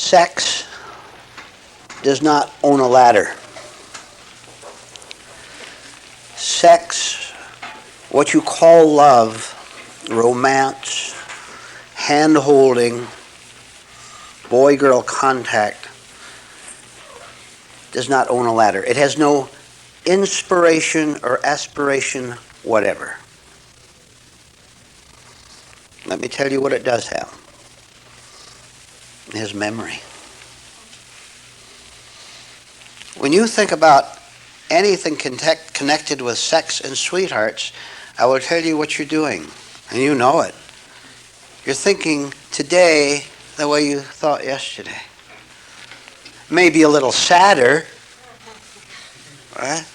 Sex does not own a ladder. Sex, what you call love, romance, hand-holding, boy-girl contact, does not own a ladder. It has no inspiration or aspiration, whatever. Let me tell you what it does have. It has memory. When you think about anything connected with sex and sweethearts, I will tell you what you're doing, and you know it. You're thinking today the way you thought yesterday. Maybe a little sadder, right?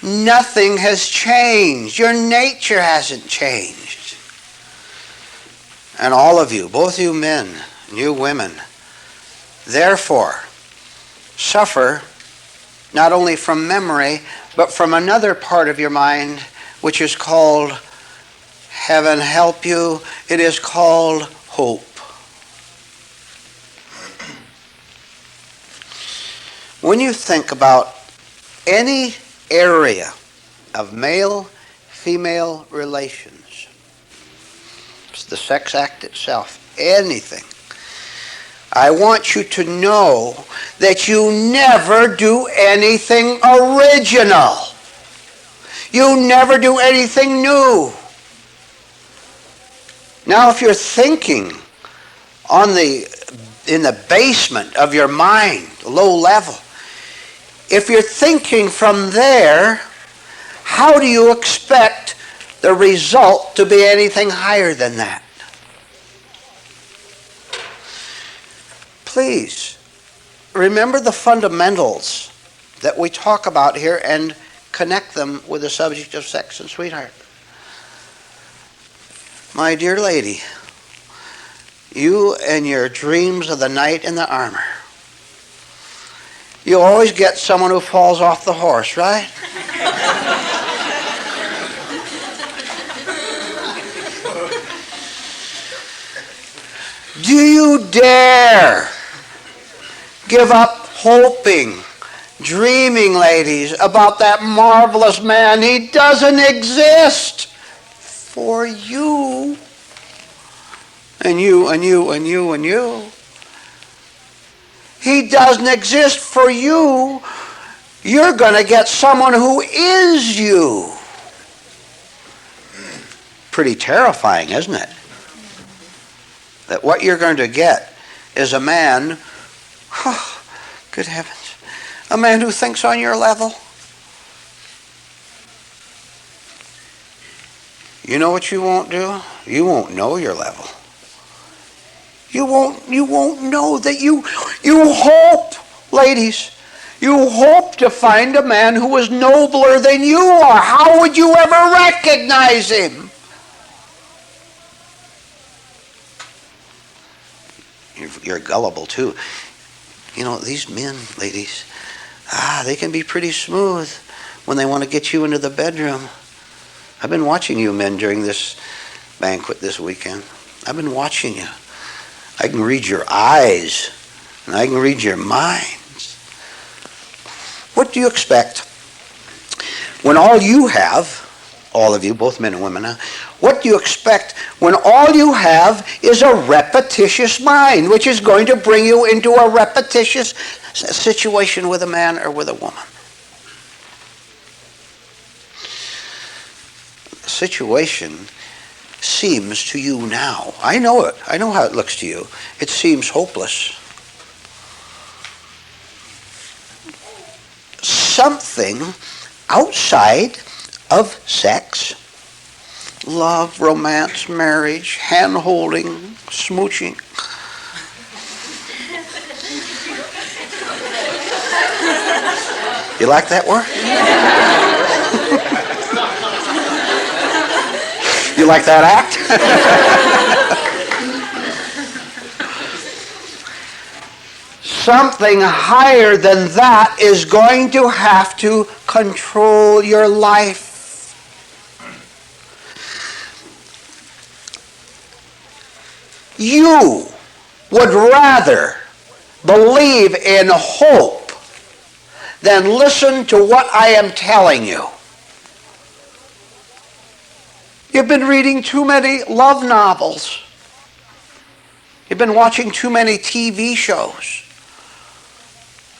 Nothing has changed. Your nature hasn't changed. And all of you, both you men and you women, therefore, suffer not only from memory, but from another part of your mind, which is called, heaven help you, it is called hope. When you think about any area of male-female relations, it's the sex act itself, anything, I want you to know that you never do anything original. You never do anything new. Now, if you're thinking in the basement of your mind, low level, if you're thinking from there, how do you expect the result to be anything higher than that? Please, remember the fundamentals that we talk about here and connect them with the subject of sex and sweetheart. My dear lady, you and your dreams of the knight in the armor. You always get someone who falls off the horse, right? Do you dare give up hoping, dreaming, ladies, about that marvelous man? He doesn't exist for you. And you, and you, and you, and you. He doesn't exist for you. You're going to get someone who is you. Pretty terrifying, isn't it? That what you're going to get is a man, oh, good heavens, a man who thinks on your level. You know what you won't do? You won't know your level. You won't know that you hope, ladies, you hope to find a man who is nobler than you are. How would you ever recognize him? You're gullible too. You know, these men, ladies, they can be pretty smooth when they want to get you into the bedroom. I've been watching you men during this banquet this weekend. I've been watching you. I can read your eyes, and I can read your minds. What do you expect when all you have, all of you, both men and women, what do you expect when all you have is a repetitious mind, which is going to bring you into a repetitious situation with a man or with a woman? The situation seems to you now, I know it, I know how it looks to you, it seems hopeless. Something outside of sex, love, romance, marriage, hand-holding, smooching, you like that word? You like that act? Something higher than that is going to have to control your life. You would rather believe in hope than listen to what I am telling you. You've been reading too many love novels. You've been watching too many TV shows.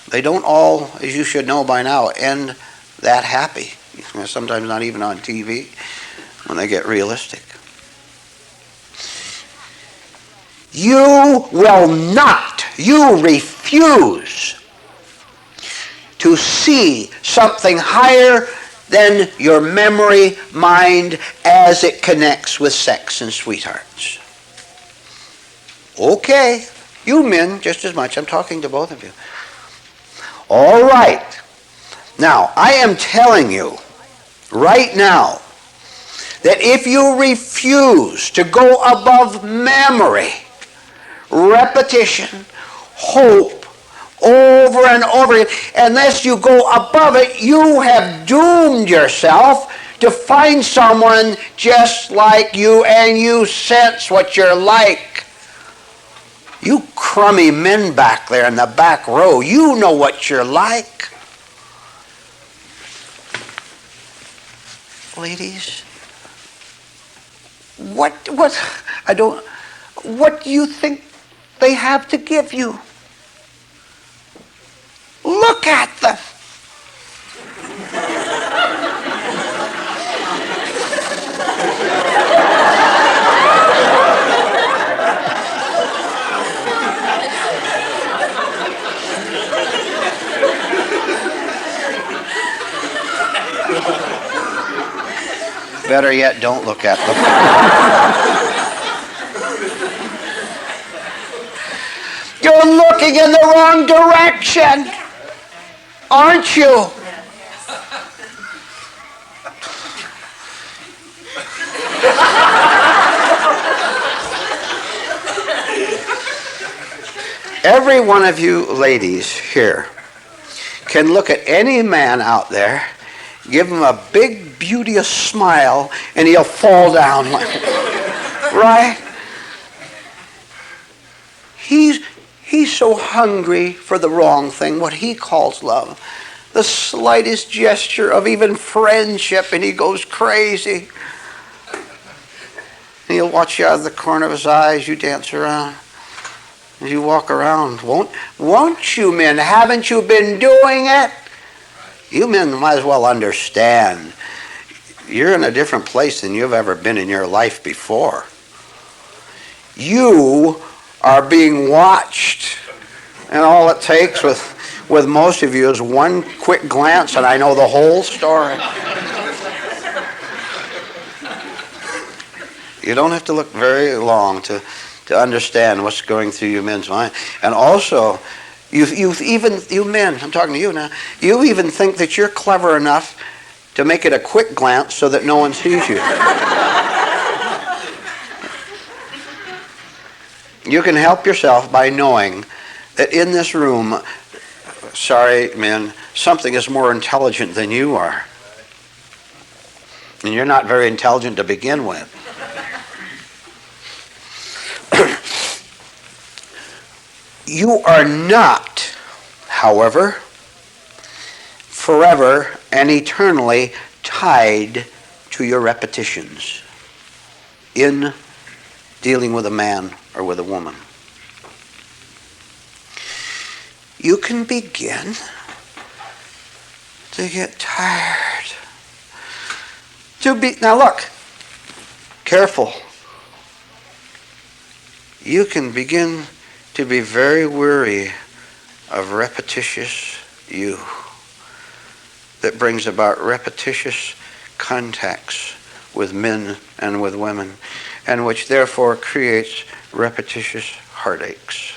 They don't all, as you should know by now, end that happy. Sometimes not even on TV when they get realistic. You will not, you refuse to see something higher than your memory mind as it connects with sex and sweethearts. Okay, you men just as much. I'm talking to both of you. All right. Now, I am telling you right now that if you refuse to go above memory, repetition, hope, over and over again, unless you go above it, you have doomed yourself to find someone just like you, and you sense what you're like. You crummy men back there in the back row, you know what you're like. Ladies, what do you think they have to give you? Look at them. Better yet, don't look at them. You're looking in the wrong direction, aren't you? Every one of you ladies here can look at any man out there, give him a big, beauteous smile, and he'll fall down like, right? He's so hungry for the wrong thing, what he calls love. The slightest gesture of even friendship, and he goes crazy. And he'll watch you out of the corner of his eye as you dance around, as you walk around. Won't you men? Haven't you been doing it? You men might as well understand. You're in a different place than you've ever been in your life before. You are being watched. And all it takes with most of you is one quick glance, and I know the whole story. You don't have to look very long to understand what's going through your men's mind. And also, you men, I'm talking to you now, you even think that you're clever enough to make it a quick glance so that no one sees you. You can help yourself by knowing that in this room, sorry men, something is more intelligent than you are. And you're not very intelligent to begin with. You are not, however, forever and eternally tied to your repetitions in dealing with a man or with a woman. You can begin to get tired. Now look, careful. You can begin to be very weary of repetitious you that brings about repetitious contacts with men and with women, and which therefore creates repetitious heartaches.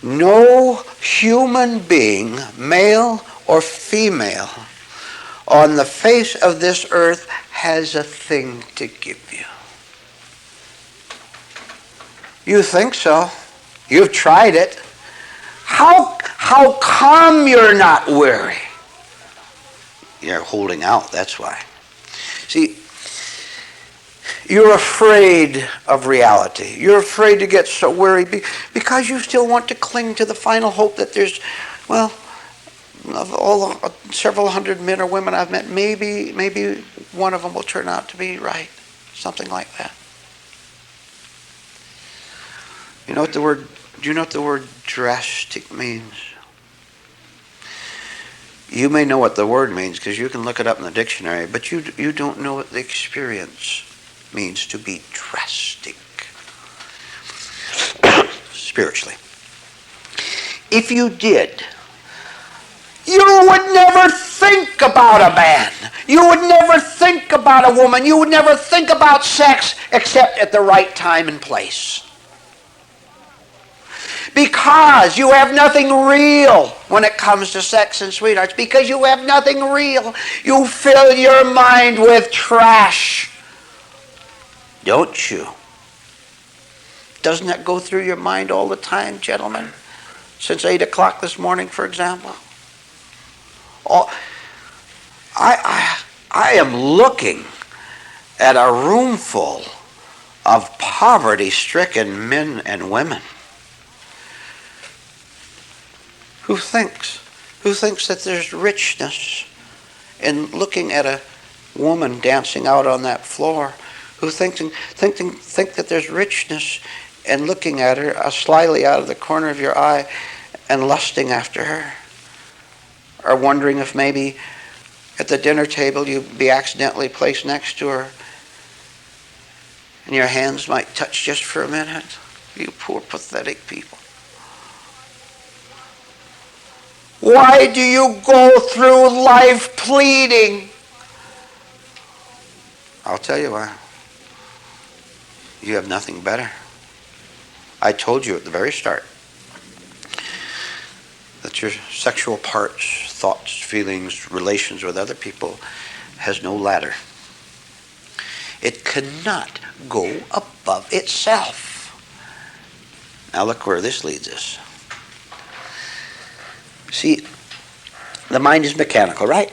No human being, male or female, on the face of this earth has a thing to give you. You think so? You've tried it. How come you're not weary? You're holding out, that's why. See, You're afraid of reality. You're afraid to get so worried because you still want to cling to the final hope that there's, well, of all the several hundred men or women I've met, maybe one of them will turn out to be right. Something like that. Do you know what the word drastic means? You may know what the word means because you can look it up in the dictionary, but you don't know what the experience means to be drastic spiritually. If you did, you would never think about a man. You would never think about a woman. You would never think about sex except at the right time and place. Because you have nothing real when it comes to sex and sweethearts. Because you have nothing real. You fill your mind with trash. Don't you? Doesn't that go through your mind all the time, gentlemen? Since 8 o'clock this morning, for example. I am looking at a room full of poverty-stricken men and women who thinks that there's richness in looking at a woman dancing out on that floor, who think that there's richness in looking at her slyly out of the corner of your eye and lusting after her, or wondering if maybe at the dinner table you'd be accidentally placed next to her and your hands might touch just for a minute. You poor pathetic people. Why do you go through life pleading? I'll tell you why. You have nothing better. I told you at the very start that your sexual parts, thoughts, feelings, relations with other people has no ladder. It cannot go above itself. Now look where this leads us. See, the mind is mechanical, right?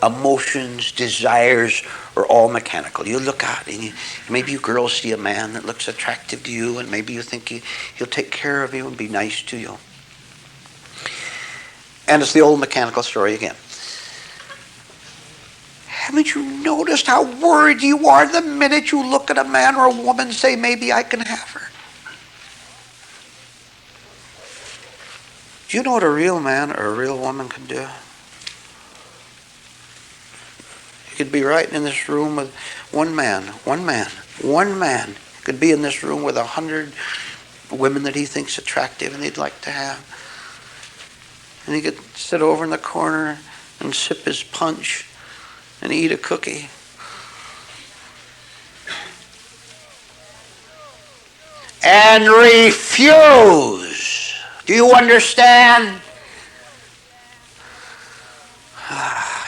Emotions, desires are all mechanical. You look out and maybe you girls see a man that looks attractive to you, and maybe you think he'll take care of you and be nice to you. And it's the old mechanical story again. Haven't you noticed how worried you are the minute you look at a man or a woman and say, maybe I can have her? Do you know what a real man or a real woman can do? You could be right in this room with one man could be in this room with 100 women that he thinks attractive and he'd like to have. And he could sit over in the corner and sip his punch and eat a cookie. And refuse. Do you understand?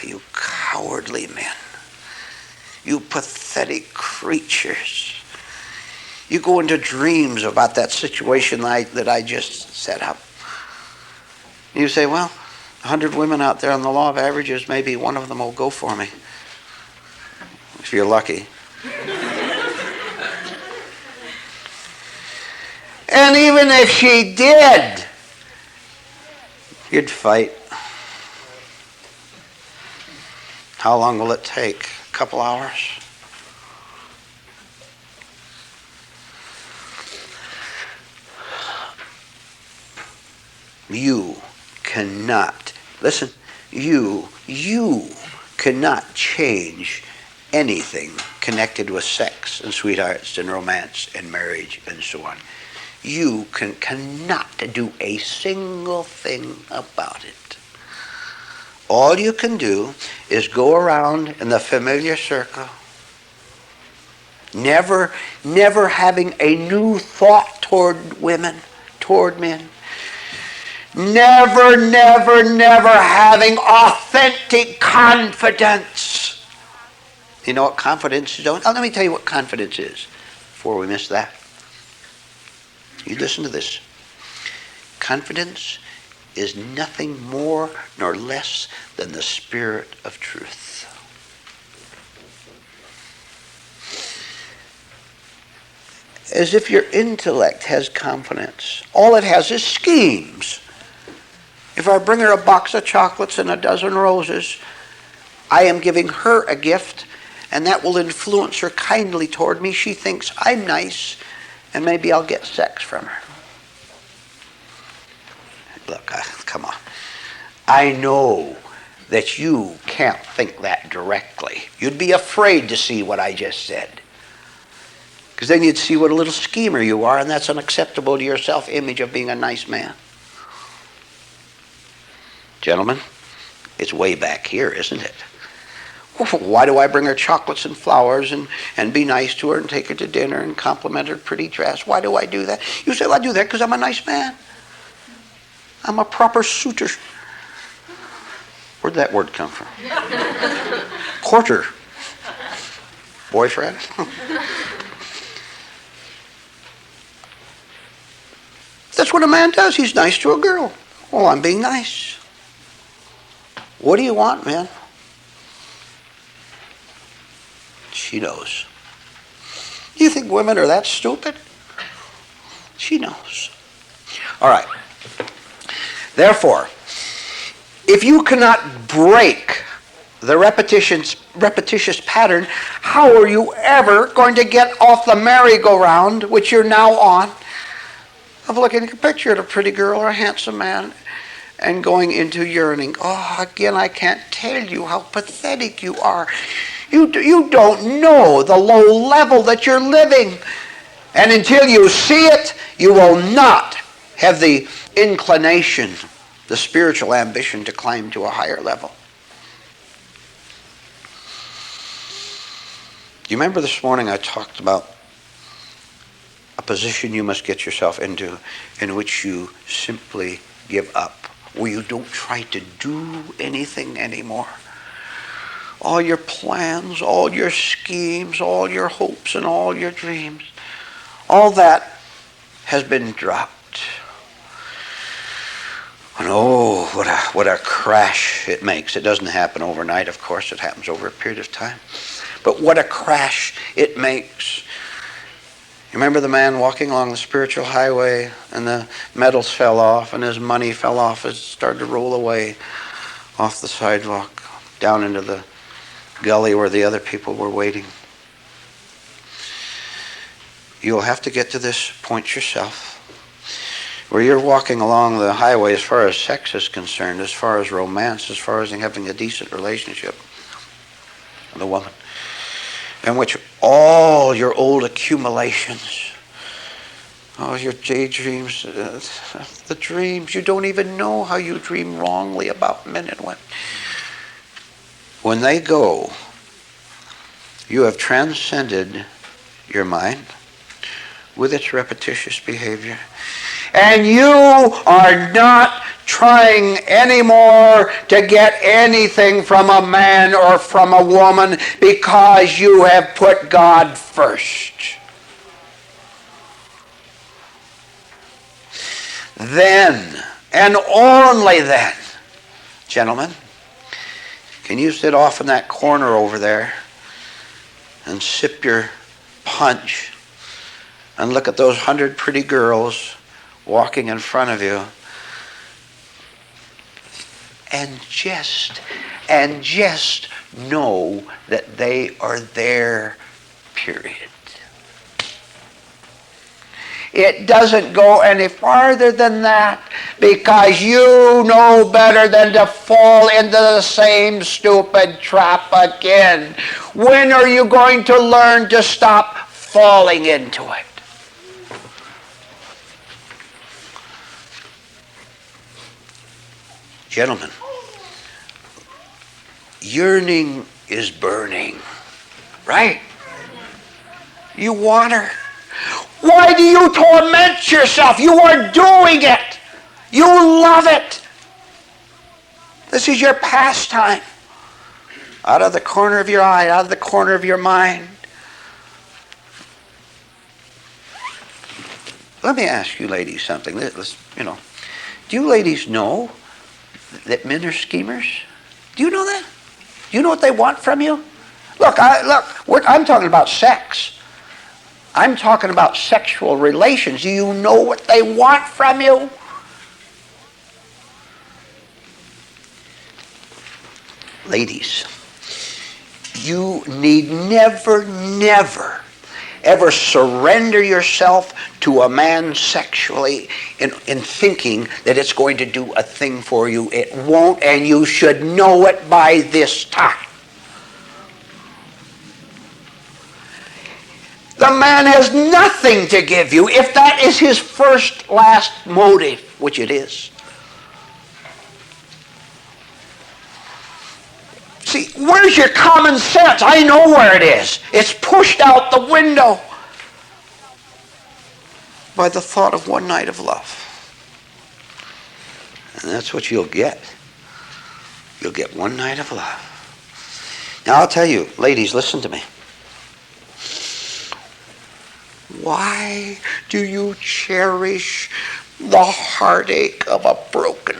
You cowardly men. You pathetic creatures. You go into dreams about that situation that I just set up. You say, well, 100 women out there on the law of averages, maybe one of them will go for me. If you're lucky. And even if she did, you'd fight. How long will it take? A couple hours? You cannot, listen, you cannot change anything connected with sex and sweethearts and romance and marriage and so on. You cannot do a single thing about it. All you can do is go around in the familiar circle, never having a new thought toward women, toward men. Never having authentic confidence. You know what confidence is? Let me tell you what confidence is before we miss that. You listen to this. Confidence is nothing more nor less than the spirit of truth. as if your intellect has confidence. All it has is schemes. If I bring her a box of chocolates and a dozen roses, I am giving her a gift, and that will influence her kindly toward me. She thinks I'm nice, and maybe I'll get sex from her. Look, come on. I know that you can't think that directly. You'd be afraid to see what I just said. Because then you'd see what a little schemer you are, and that's unacceptable to your self-image of being a nice man. Gentlemen, it's way back here, isn't it? Why do I bring her chocolates and flowers and be nice to her and take her to dinner and compliment her pretty dress? Why do I do that? You say, well, I do that because I'm a nice man. I'm a proper suitor. Where'd that word come from? Courter. Boyfriend. That's what a man does. He's nice to a girl. Well, I'm being nice. What do you want, man? She knows. You think women are that stupid? She knows. All right. Therefore, if you cannot break the repetitious pattern, how are you ever going to get off the merry-go-round, which you're now on, of looking at a picture of a pretty girl or a handsome man and going into yearning? Oh, again, I can't tell you how pathetic you are. You don't know the low level that you're living. And until you see it, you will not have the inclination, the spiritual ambition to climb to a higher level. You remember this morning I talked about a position you must get yourself into in which you simply give up, where you don't try to do anything anymore. All your plans, all your schemes, all your hopes and all your dreams, all that has been dropped. And oh, what a crash it makes. It doesn't happen overnight, of course. It happens over a period of time. But what a crash it makes. You remember the man walking along the spiritual highway and the medals fell off and his money fell off. It started to roll away off the sidewalk down into the gully where the other people were waiting. You'll have to get to this point yourself, where you're walking along the highway as far as sex is concerned, as far as romance, as far as having a decent relationship with a woman, in which all your old accumulations, all your daydreams, the dreams, you don't even know how you dream wrongly about men and women. When they go, you have transcended your mind with its repetitious behavior. And you are not trying anymore to get anything from a man or from a woman because you have put God first. Then, and only then, gentlemen, can you sit off in that corner over there and sip your punch and look at those 100 pretty girls walking in front of you and just know that they are there, period. It doesn't go any farther than that, because you know better than to fall into the same stupid trap again. When are you going to learn to stop falling into it? Gentlemen, yearning is burning, right? You want her. Why do you torment yourself? You are doing it. You love it. This is your pastime. Out of the corner of your eye, out of the corner of your mind. Let me ask you ladies something. Do you ladies know that men are schemers? Do you know that? Do you know what they want from you? Look, I'm talking about sex. I'm talking about sexual relations. Do you know what they want from you? Ladies, you need never, ever surrender yourself to a man sexually in thinking that it's going to do a thing for you. It won't, and you should know it by this time. The man has nothing to give you if that is his last motive, which it is. See, where's your common sense? I know where it is. It's pushed out the window by the thought of one night of love. And that's what you'll get. You'll get one night of love. Now I'll tell you, ladies, listen to me. Why do you cherish the heartache of a broken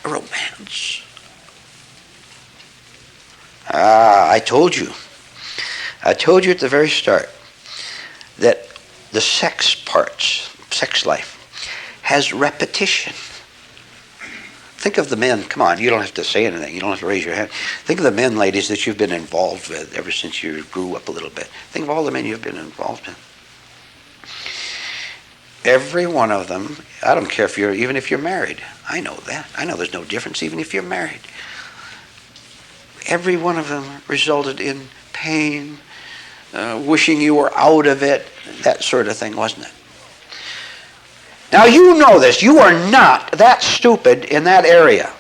romance? I told you at the very start that the sex life, has repetition. Think of the men, come on, you don't have to say anything, you don't have to raise your hand. Think of the men, ladies, that you've been involved with ever since you grew up a little bit. Think of all the men you've been involved in. Every one of them, I don't care even if you're married. I know that. I know there's no difference even if you're married. Every one of them resulted in pain, wishing you were out of it, that sort of thing, wasn't it? Now you know this. You are not that stupid in that area.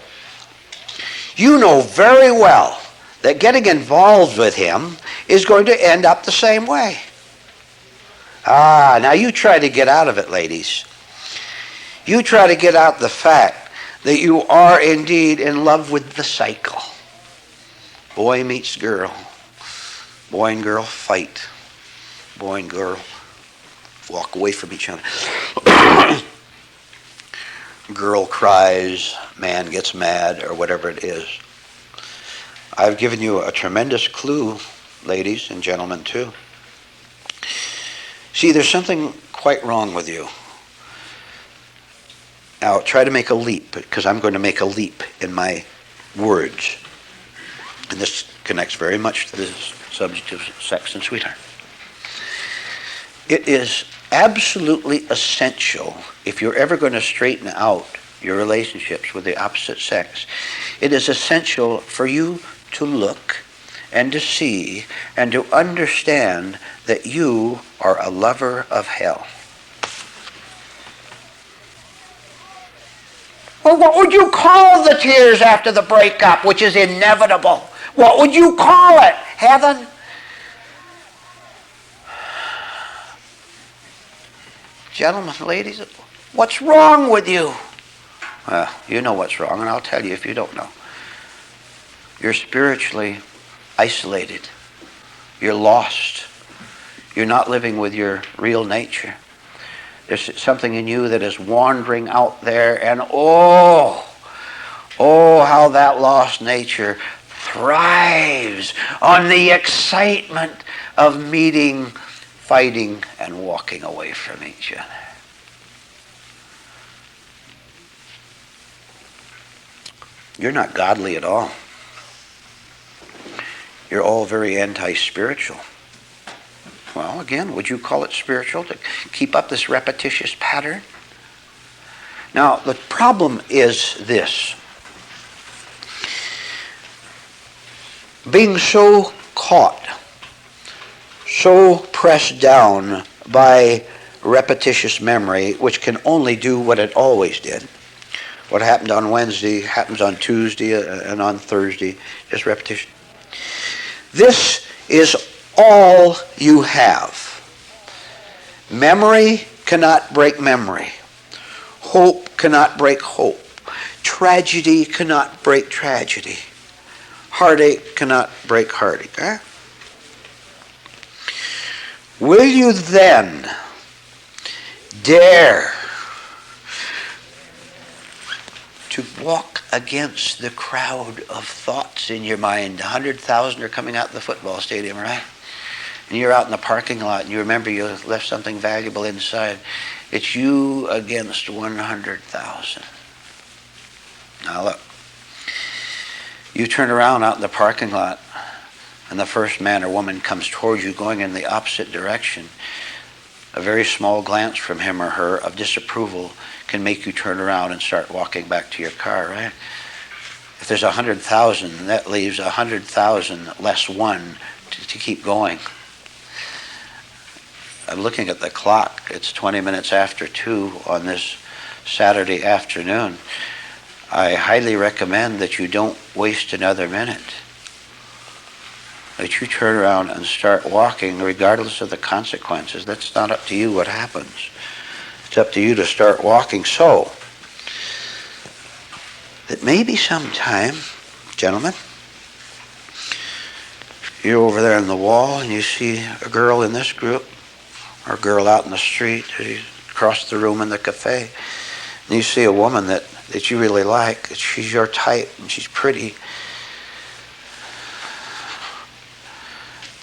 You know very well that getting involved with him is going to end up the same way. Now you try to get out of it, ladies. You try to get out the fact that you are indeed in love with the cycle. Boy meets girl. Boy and girl fight. Boy and girl walk away from each other. Girl cries, man gets mad, or whatever it is. I've given you a tremendous clue, ladies and gentlemen, too. See, there's something quite wrong with you. Now, try to make a leap, because I'm going to make a leap in my words. And this connects very much to the subject of sex and sweetheart. It is absolutely essential, if you're ever going to straighten out your relationships with the opposite sex, it is essential for you to look and to see and to understand that you are a lover of hell. Well, what would you call the tears after the breakup, which is inevitable? What would you call it? Heaven? Gentlemen, ladies, what's wrong with you? Well, you know what's wrong, and I'll tell you if you don't know. You're spiritually isolated. You're lost. You're not living with your real nature. There's something in you that is wandering out there, and oh, how that lost nature thrives on the excitement of meeting, fighting, and walking away from each other. You're not godly at all. You're all very anti-spiritual. Well, again, would you call it spiritual to keep up this repetitious pattern? Now, the problem is this. Being so caught, so pressed down by repetitious memory, which can only do what it always did. What happened on Wednesday happens on Tuesday and on Thursday, just repetition. This is all you have. Memory cannot break memory. Hope cannot break hope. Tragedy cannot break tragedy. Heartache cannot break heartache. Eh? Will you then dare to walk against the crowd of thoughts in your mind? 100,000 are coming out of the football stadium, right? and you're out in the parking lot, and you remember you left something valuable inside. It's you against 100,000. Now look, you turn around out in the parking lot, and the first man or woman comes towards you going in the opposite direction. A very small glance from him or her of disapproval can make you turn around and start walking back to your car, right? If there's 100,000, that leaves 100,000 less one to keep going. I'm looking at the clock. It's 20 minutes after 2 on this Saturday afternoon. I highly recommend that you don't waste another minute. That you turn around and start walking regardless of the consequences. That's not up to you what happens. It's up to you to start walking. So, that maybe sometime, gentlemen, you're over there on the wall and you see a girl in this group, or a girl out in the street, across the room in the cafe, and you see a woman that you really like, she's your type, and she's pretty,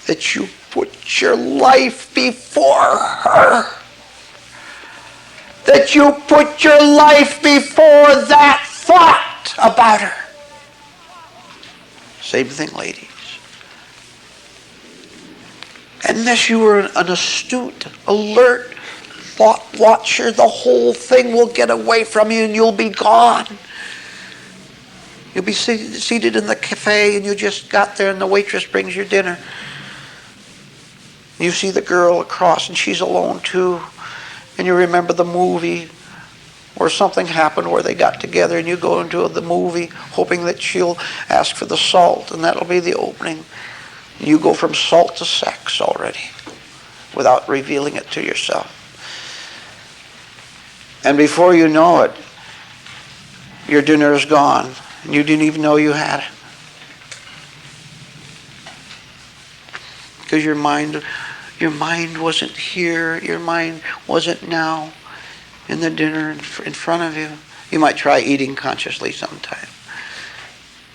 that you put your life before her. That you put your life before that thought about her. Same thing, ladies. Unless you were an astute, alert, thought watcher, the whole thing will get away from you and you'll be gone. You'll be seated in the cafe and you just got there and the waitress brings your dinner. You see the girl across and she's alone too. And you remember the movie or something happened where they got together and you go into the movie hoping that she'll ask for the salt and that'll be the opening. You go from salt to sex already without revealing it to yourself. And before you know it, your dinner is gone and you didn't even know you had it. Because your mind wasn't here, your mind wasn't now in the dinner in front of you. You might try eating consciously sometime.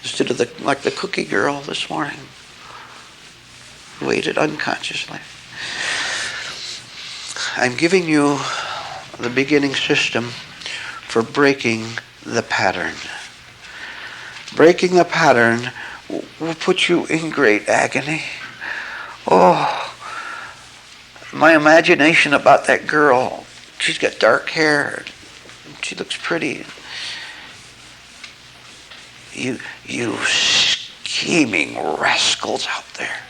Instead of like the cookie girl this morning. Who ate it unconsciously. I'm giving you the beginning system for breaking the pattern. Breaking the pattern will put you in great agony. Oh, my imagination about that girl. She's got dark hair. She looks pretty. You scheming rascals out there.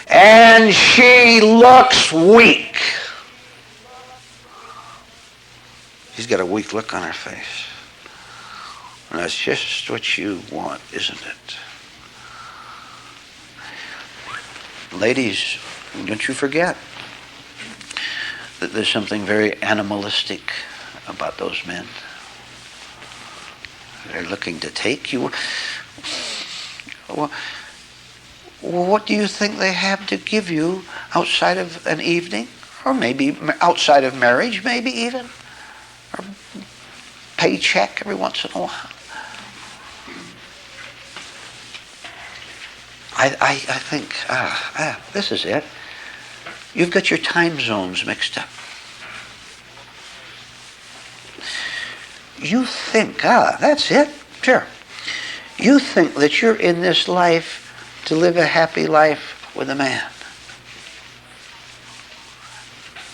And she looks weak. She's got a weak look on her face. And that's just what you want, isn't it? Ladies, don't you forget that there's something very animalistic about those men. They're looking to take you. Well, what do you think they have to give you outside of an evening? Or maybe outside of marriage, maybe even? Or paycheck every once in a while? I think, this is it. You've got your time zones mixed up. You think, that's it? Sure. You think that you're in this life to live a happy life with a man.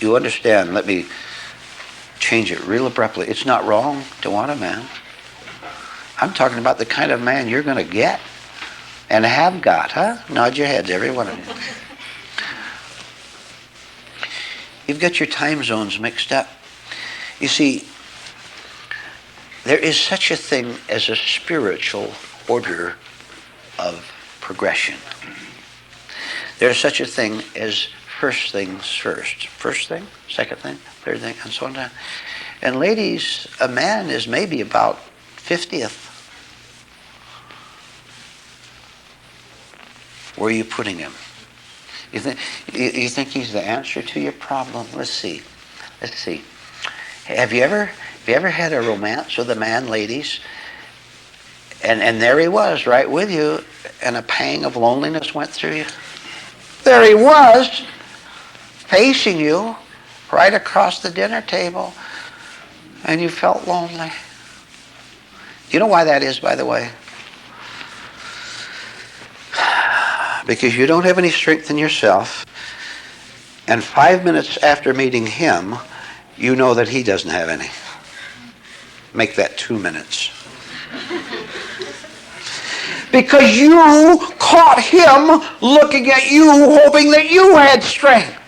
You understand, let me change it real abruptly. It's not wrong to want a man. I'm talking about the kind of man you're going to get and have got, huh? Nod your heads, every one of you. You've got your time zones mixed up. You see, there is such a thing as a spiritual order of progression. There's such a thing as first things first. First thing, second thing, third thing, and so on. And ladies, a man is maybe about 50th. Where are you putting him? You think he's the answer to your problem? Let's see. Have you ever had a romance with a man, ladies? And there he was, right with you, and a pang of loneliness went through you? There he was, facing you, right across the dinner table, and you felt lonely. You know why that is, by the way? Because you don't have any strength in yourself, and 5 minutes after meeting him, you know that he doesn't have any. Make that 2 minutes. Because you caught him looking at you, hoping that you had strength.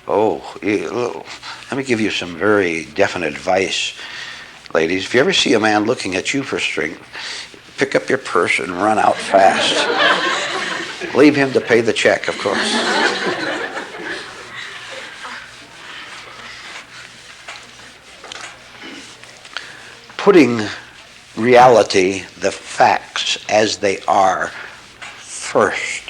Let me give you some very definite advice, ladies. If you ever see a man looking at you for strength, pick up your purse and run out fast. Leave him to pay the check, of course. Putting reality, the facts as they are, first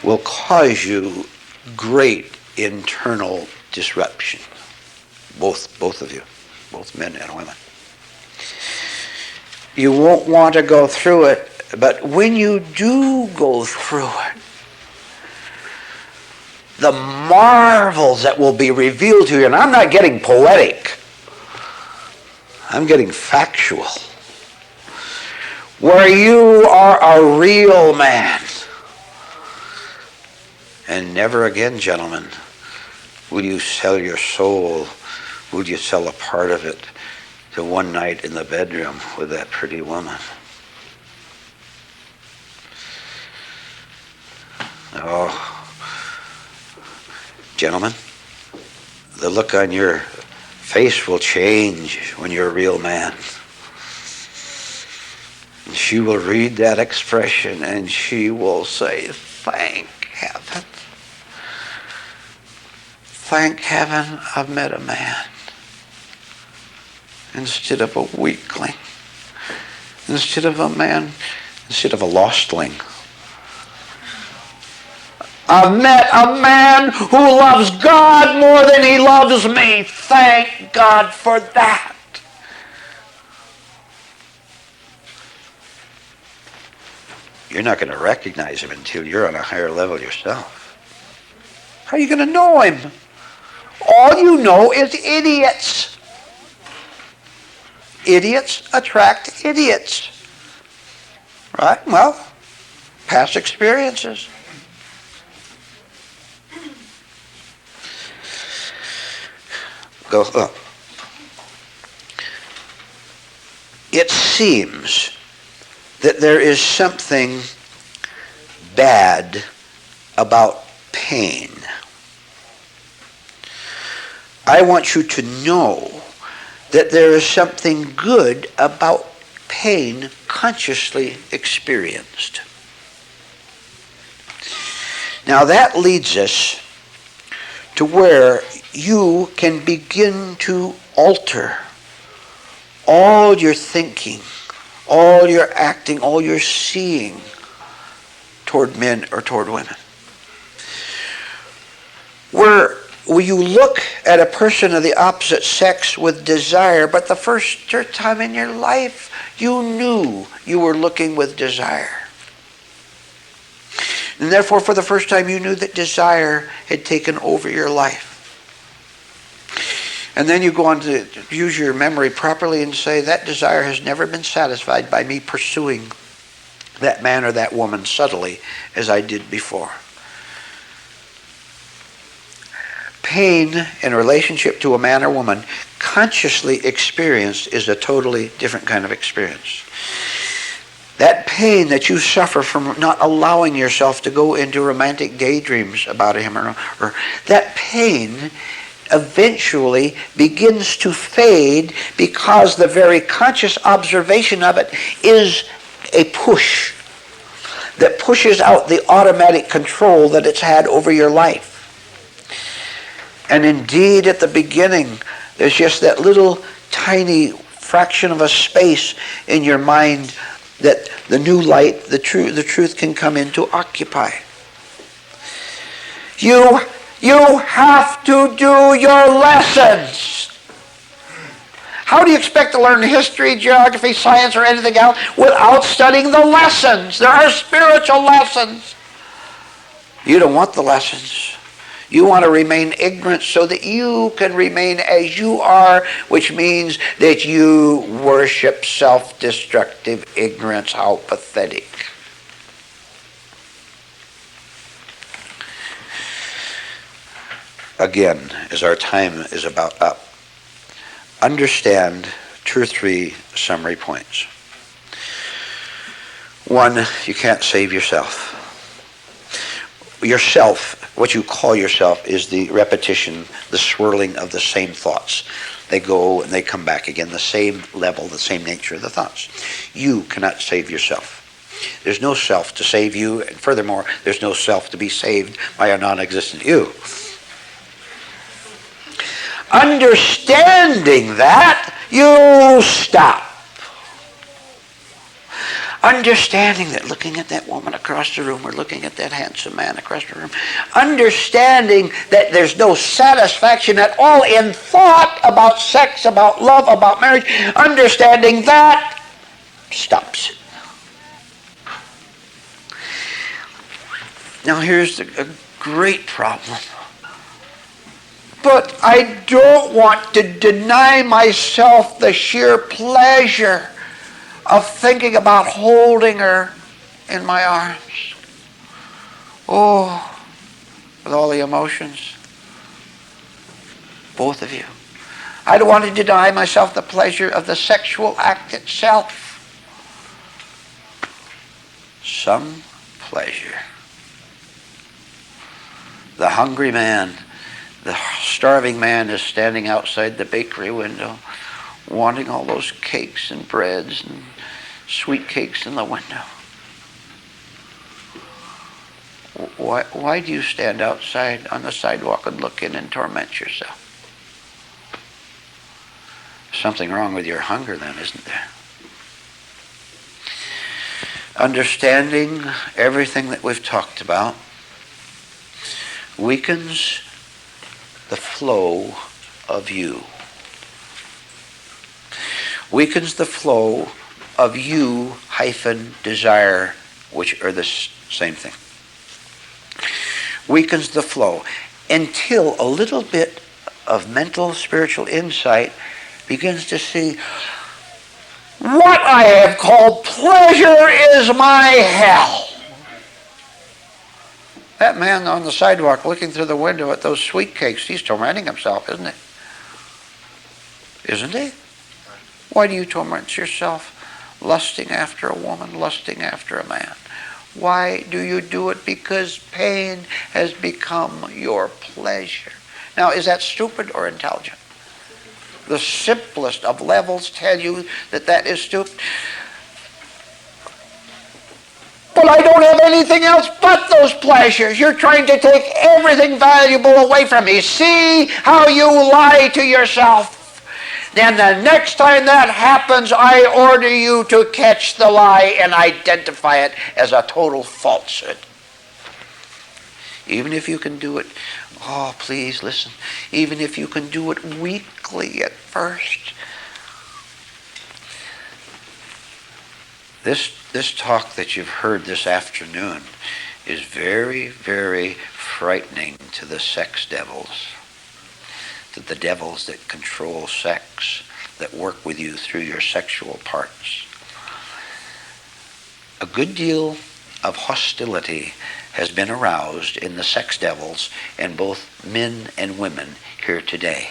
will cause you great internal disruption. Both of you, both men and women. You won't want to go through it, but when you do go through it, the marvels that will be revealed to you, and I'm not getting poetic, I'm getting factual, where you are a real man. And never again, gentlemen, will you sell your soul, will you sell a part of it to one night in the bedroom with that pretty woman. Oh, gentlemen, the look on your face will change when you're a real man. She will read that expression and she will say, thank heaven. Thank heaven I've met a man instead of a weakling, instead of a man, instead of a lostling. I've met a man who loves God more than he loves me. Thank God for that. You're not going to recognize him until you're on a higher level yourself. How are you going to know him? All you know is idiots. Idiots attract idiots. Right? Well, past experiences. Go up. It seems that there is something bad about pain. I want you to know that there is something good about pain consciously experienced. Now that leads us to where you can begin to alter all your thinking, all your acting, all your seeing toward men or toward women. Where you look at a person of the opposite sex with desire, but the first time in your life you knew you were looking with desire. And therefore, for the first time, you knew that desire had taken over your life. And then you go on to use your memory properly and say, that desire has never been satisfied by me pursuing that man or that woman subtly as I did before. Pain in relationship to a man or woman consciously experienced is a totally different kind of experience. That pain that you suffer from not allowing yourself to go into romantic daydreams about him or that pain eventually begins to fade because the very conscious observation of it is a push that pushes out the automatic control that it's had over your life. And indeed, at the beginning, there's just that little tiny fraction of a space in your mind that the new light, the truth can come in to occupy. You have to do your lessons. How do you expect to learn history, geography, science, or anything else without studying the lessons? There are spiritual lessons. You don't want the lessons. You want to remain ignorant so that you can remain as you are, which means that you worship self-destructive ignorance. How pathetic. Again, as our time is about up, understand 2 or 3 summary points. 1, you can't save yourself. Yourself, what you call yourself, is the repetition, the swirling of the same thoughts. They go and they come back again, the same level, the same nature of the thoughts. You cannot save yourself. There's no self to save you, and furthermore, there's no self to be saved by a non-existent you. Understanding that, you stop. Understanding that, looking at that woman across the room or looking at that handsome man across the room, understanding that there's no satisfaction at all in thought about sex, about love, about marriage, understanding that stops it. Now here's a great problem. But I don't want to deny myself the sheer pleasure of thinking about holding her in my arms. Oh, with all the emotions. Both of you. I don't want to deny myself the pleasure of the sexual act itself. Some pleasure. The hungry man, the starving man is standing outside the bakery window, wanting all those cakes and breads and sweet cakes in the window. Why do you stand outside on the sidewalk and look in and torment yourself? Something wrong with your hunger then, isn't there? Understanding everything that we've talked about weakens the flow of you. Weakens the flow of you - desire, which are the same thing. Weakens the flow until a little bit of mental, spiritual insight begins to see what I have called pleasure is my hell. That man on the sidewalk looking through the window at those sweet cakes, he's tormenting himself, isn't he? Isn't he? Why do you torment yourself? Lusting after a woman, lusting after a man. Why do you do it? Because pain has become your pleasure. Now, is that stupid or intelligent? The simplest of levels tell you that that is stupid. But I don't have anything else but those pleasures. You're trying to take everything valuable away from me. See how you lie to yourself. Then the next time that happens, I order you to catch the lie and identify it as a total falsehood. Even if you can do it, oh, please listen, even if you can do it weakly at first. This talk that you've heard this afternoon is very, very frightening to the sex devils. To the devils that control sex, that work with you through your sexual parts. A good deal of hostility has been aroused in the sex devils in both men and women here today.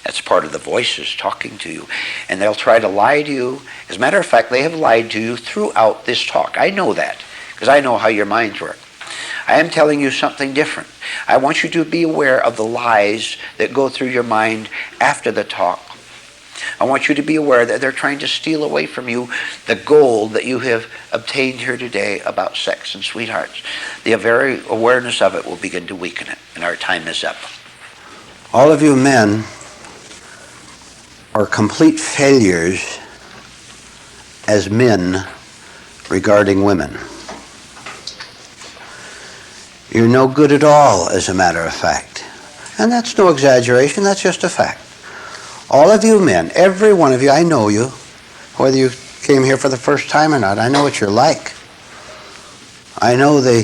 That's part of the voices talking to you. And they'll try to lie to you. As a matter of fact, they have lied to you throughout this talk. I know that, because I know how your minds work. I am telling you something different. I want you to be aware of the lies that go through your mind after the talk. I want you to be aware that they're trying to steal away from you the gold that you have obtained here today about sex and sweethearts. The very awareness of it will begin to weaken it, and our time is up. All of you men are complete failures as men regarding women. You're no good at all, as a matter of fact. And that's no exaggeration, that's just a fact. All of you men, every one of you, I know you, whether you came here for the first time or not. I know what you're like. I know the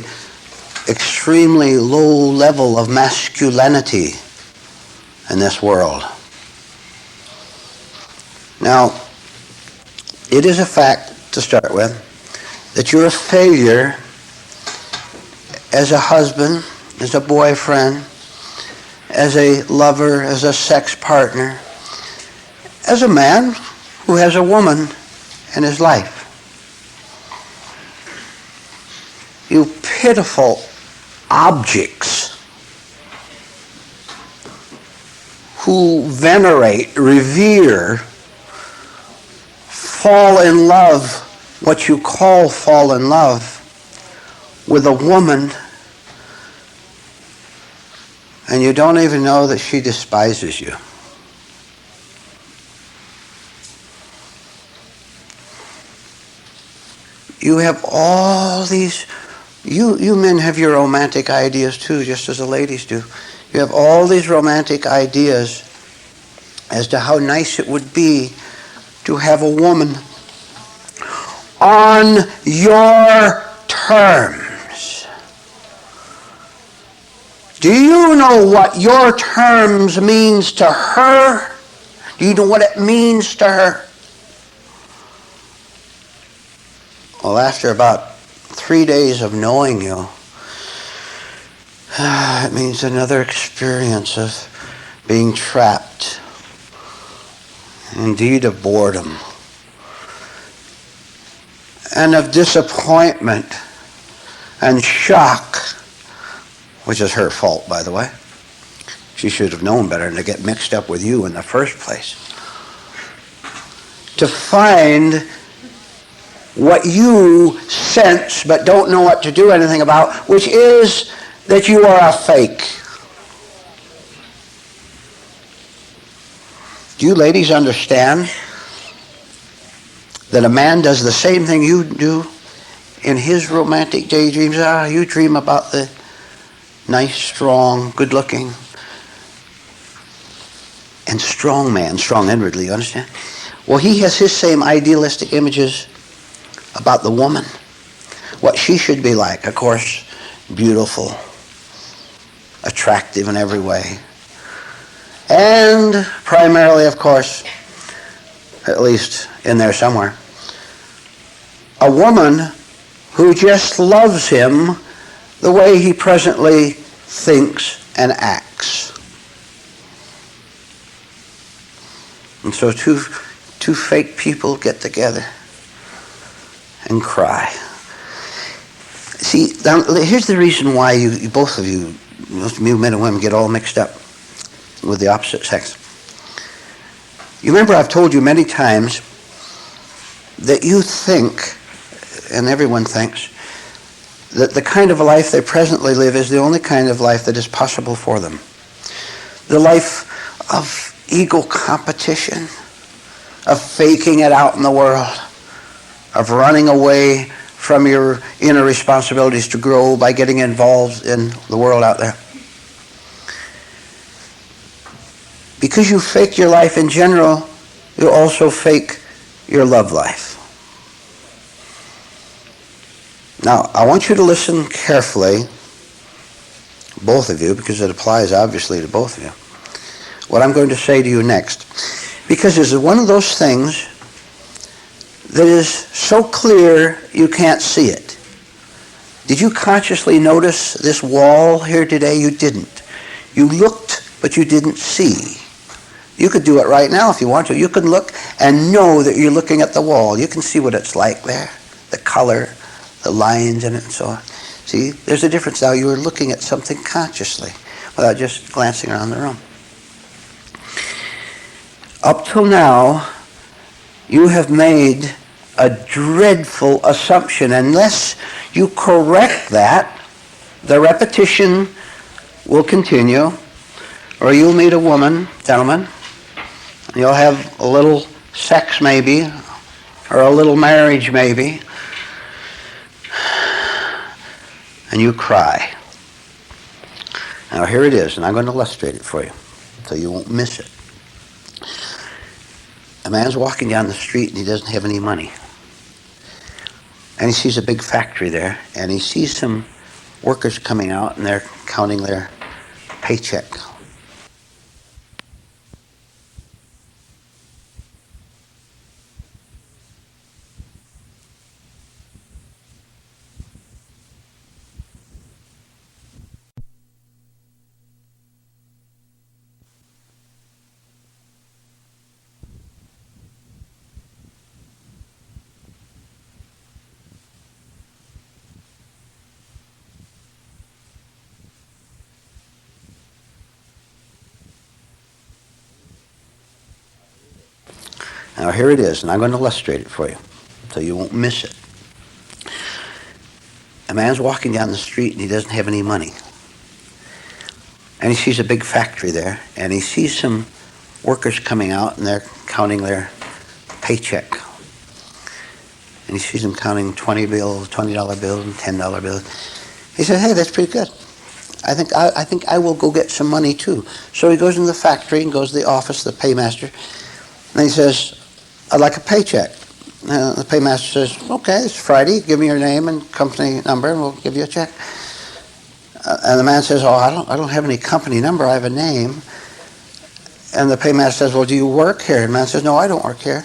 extremely low level of masculinity in this world. Now, it is a fact, to start with, that you're a failure as a husband, as a boyfriend, as a lover, as a sex partner, as a man who has a woman in his life. You pitiful objects who venerate, revere, fall in love, what you call fall in love, with a woman, and you don't even know that she despises you. You have all these, you men have your romantic ideas too, just as the ladies do. You have all these romantic ideas as to how nice it would be to have a woman on your terms. Do you know what your terms means to her? Do you know what it means to her? Well, after about 3 days of knowing you, it means another experience of being trapped, indeed of boredom, and of disappointment and shock, which is her fault, by the way. She should have known better than to get mixed up with you in the first place. To find what you sense but don't know what to do anything about, which is that you are a fake. Do you ladies understand that a man does the same thing you do in his romantic daydreams? You dream about the nice, strong, good-looking, and strong man, strong inwardly, you understand? Well, he has his same idealistic images about the woman, what she should be like. Of course, beautiful, attractive in every way, and primarily, of course, at least in there somewhere, a woman who just loves him the way he presently thinks and acts. And so two fake people get together and cry. See, now, here's the reason why you both of you, most men and women, get all mixed up with the opposite sex. You remember I've told you many times that you think, and everyone thinks, that the kind of life they presently live is the only kind of life that is possible for them. The life of ego competition, of faking it out in the world, of running away from your inner responsibilities to grow by getting involved in the world out there. Because you fake your life in general, you also fake your love life. Now, I want you to listen carefully, both of you, because it applies obviously to both of you, what I'm going to say to you next. Because it's one of those things that is so clear you can't see it. Did you consciously notice this wall here today? You didn't. You looked, but you didn't see. You could do it right now if you want to. You can look and know that you're looking at the wall. You can see what it's like there, the color, the lines in it, and so on. See, there's a difference now. You are looking at something consciously without just glancing around the room. Up till now, you have made a dreadful assumption. Unless you correct that, the repetition will continue, or you'll meet a woman, gentlemen, and you'll have a little sex maybe, or a little marriage maybe, and you cry. Now here it is, and I'm going to illustrate it for you so you won't miss it. A man's walking down the street and he doesn't have any money. And he sees a big factory there, and he sees some workers coming out and they're counting their paycheck. Now here it is, and I'm going to illustrate it for you so you won't miss it. A man's walking down the street and he doesn't have any money. And he sees a big factory there, and he sees some workers coming out and they're counting their paycheck. And he sees them counting $20 bills and $10 bills. He says, hey, that's pretty good. I think I will go get some money too. So he goes into the factory and goes to the office, the paymaster, and he says, I'd like a paycheck. The paymaster says, okay, it's Friday. Give me your name and company number, and we'll give you a check. And the man says, oh, I don't have any company number. I have a name. And the paymaster says, well, do you work here? And the man says, no, I don't work here.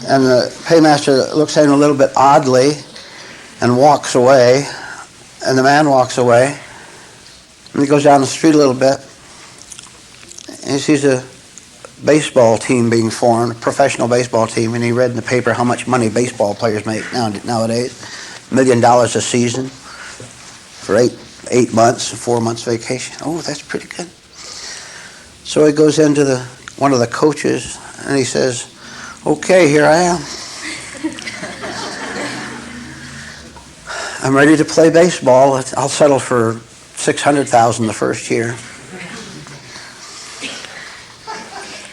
And the paymaster looks at him a little bit oddly and walks away. And the man walks away. And he goes down the street a little bit. And he sees a baseball team being formed, a professional baseball team, and he read in the paper how much money baseball players make nowadays. $1 million a season for 8 months, 4 months vacation. Oh, that's pretty good. So he goes into one of the coaches and he says, okay, here I am. I'm ready to play baseball. I'll settle for $600,000 the first year.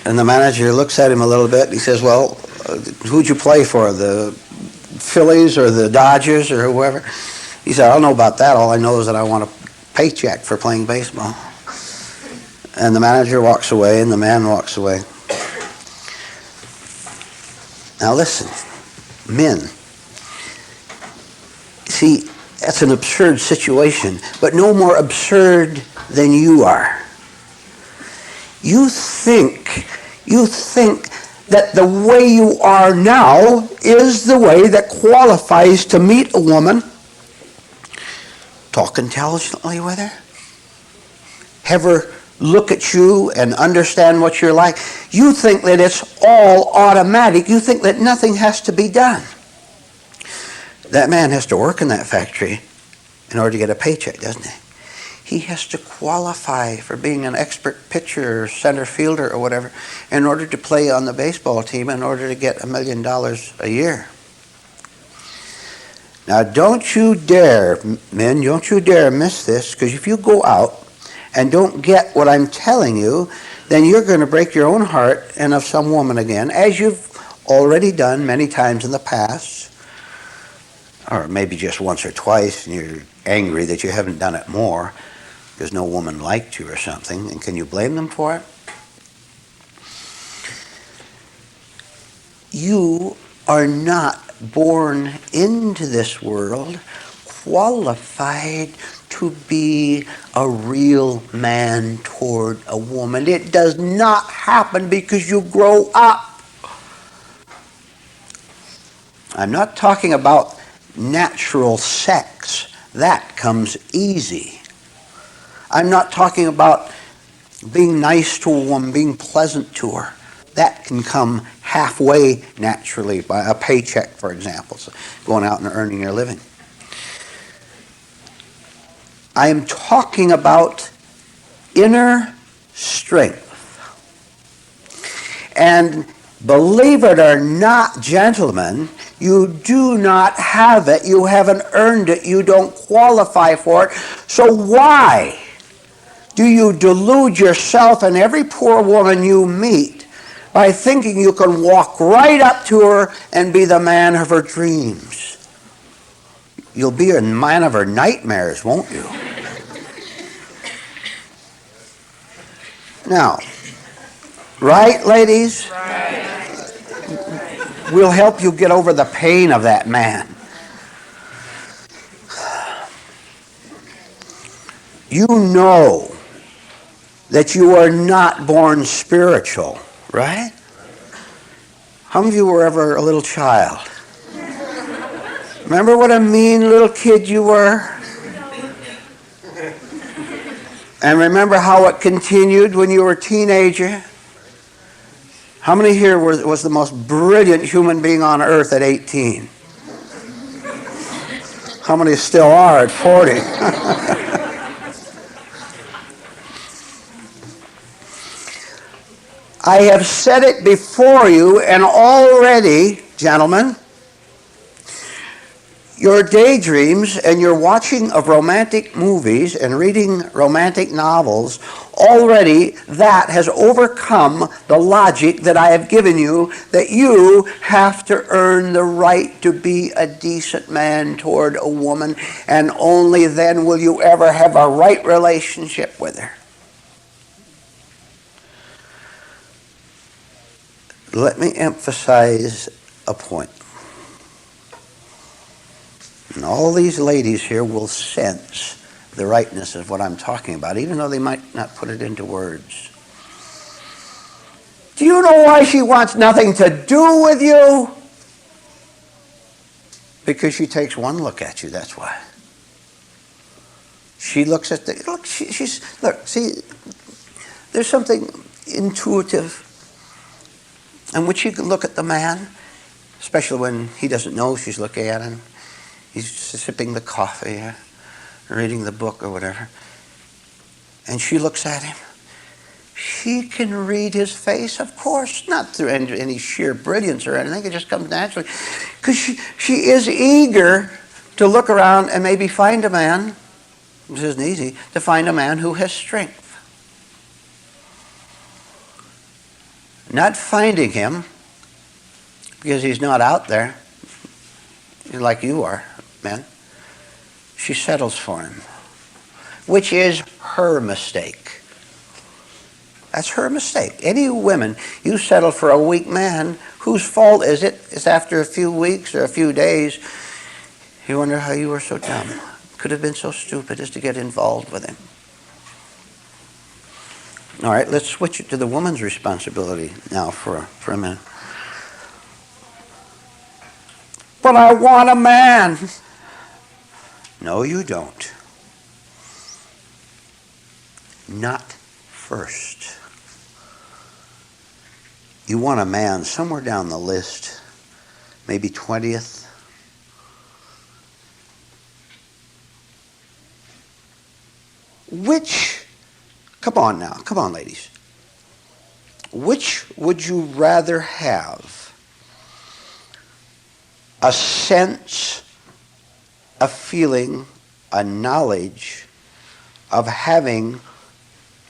And the manager looks at him a little bit. He says, well, who'd you play for, the Phillies or the Dodgers or whoever? He said, I don't know about that. All I know is that I want a paycheck for playing baseball. And the manager walks away and the man walks away. Now listen, men. See, that's an absurd situation, but no more absurd than you are. You think that the way you are now is the way that qualifies to meet a woman, talk intelligently with her, have her look at you and understand what you're like. You think that it's all automatic. You think that nothing has to be done. That man has to work in that factory in order to get a paycheck, doesn't he? He has to qualify for being an expert pitcher or center fielder or whatever in order to play on the baseball team in order to get $1 million a year. Now, don't you dare, men, don't you dare miss this, because if you go out and don't get what I'm telling you, then you're going to break your own heart and of some woman again, as you've already done many times in the past, or maybe just once or twice, and you're angry that you haven't done it more because no woman liked you or something, and can you blame them for it? You are not born into this world qualified to be a real man toward a woman. It does not happen because you grow up. I'm not talking about natural sex. That comes easy. I'm not talking about being nice to a woman, being pleasant to her. That can come halfway naturally by a paycheck, for example, so going out and earning your living. I am talking about inner strength. And believe it or not, gentlemen, you do not have it. You haven't earned it. You don't qualify for it. So why do you delude yourself and every poor woman you meet by thinking you can walk right up to her and be the man of her dreams? You'll be a man of her nightmares, won't you? Now, Right, ladies? Right. We'll help you get over the pain of that man. You know that you are not born spiritual, right? How many of you were ever a little child? Remember what a mean little kid you were? And remember how it continued when you were a teenager? How many here was the most brilliant human being on earth at 18? How many still are at 40? I have said it before you, and already, gentlemen, your daydreams and your watching of romantic movies and reading romantic novels, already that has overcome the logic that I have given you that you have to earn the right to be a decent man toward a woman, and only then will you ever have a right relationship with her. Let me emphasize a point. And all these ladies here will sense the rightness of what I'm talking about, even though they might not put it into words. Do you know why she wants nothing to do with you? Because she takes one look at you, that's why. She looks at the, look, look, see, there's something intuitive. And when she can look at the man, especially when he doesn't know she's looking at him, he's sipping the coffee or reading the book or whatever, and she looks at him, she can read his face, of course, not through any sheer brilliance or anything, it just comes naturally, because she is eager to look around and maybe find a man, this isn't easy, to find a man who has strength. Not finding him because he's not out there like you are, men. She settles for him, which is her mistake. That's her mistake. Any women, you settle for a weak man, whose fault is it? It's after a few weeks or a few days, you wonder how you were so dumb. Could have been so stupid as to get involved with him. All right, let's switch it to the woman's responsibility now for a minute. But I want a man. No, you don't. Not first. You want a man somewhere down the list, maybe 20th. Which, come on now, come on ladies. Which would you rather have? A sense, a feeling, a knowledge of having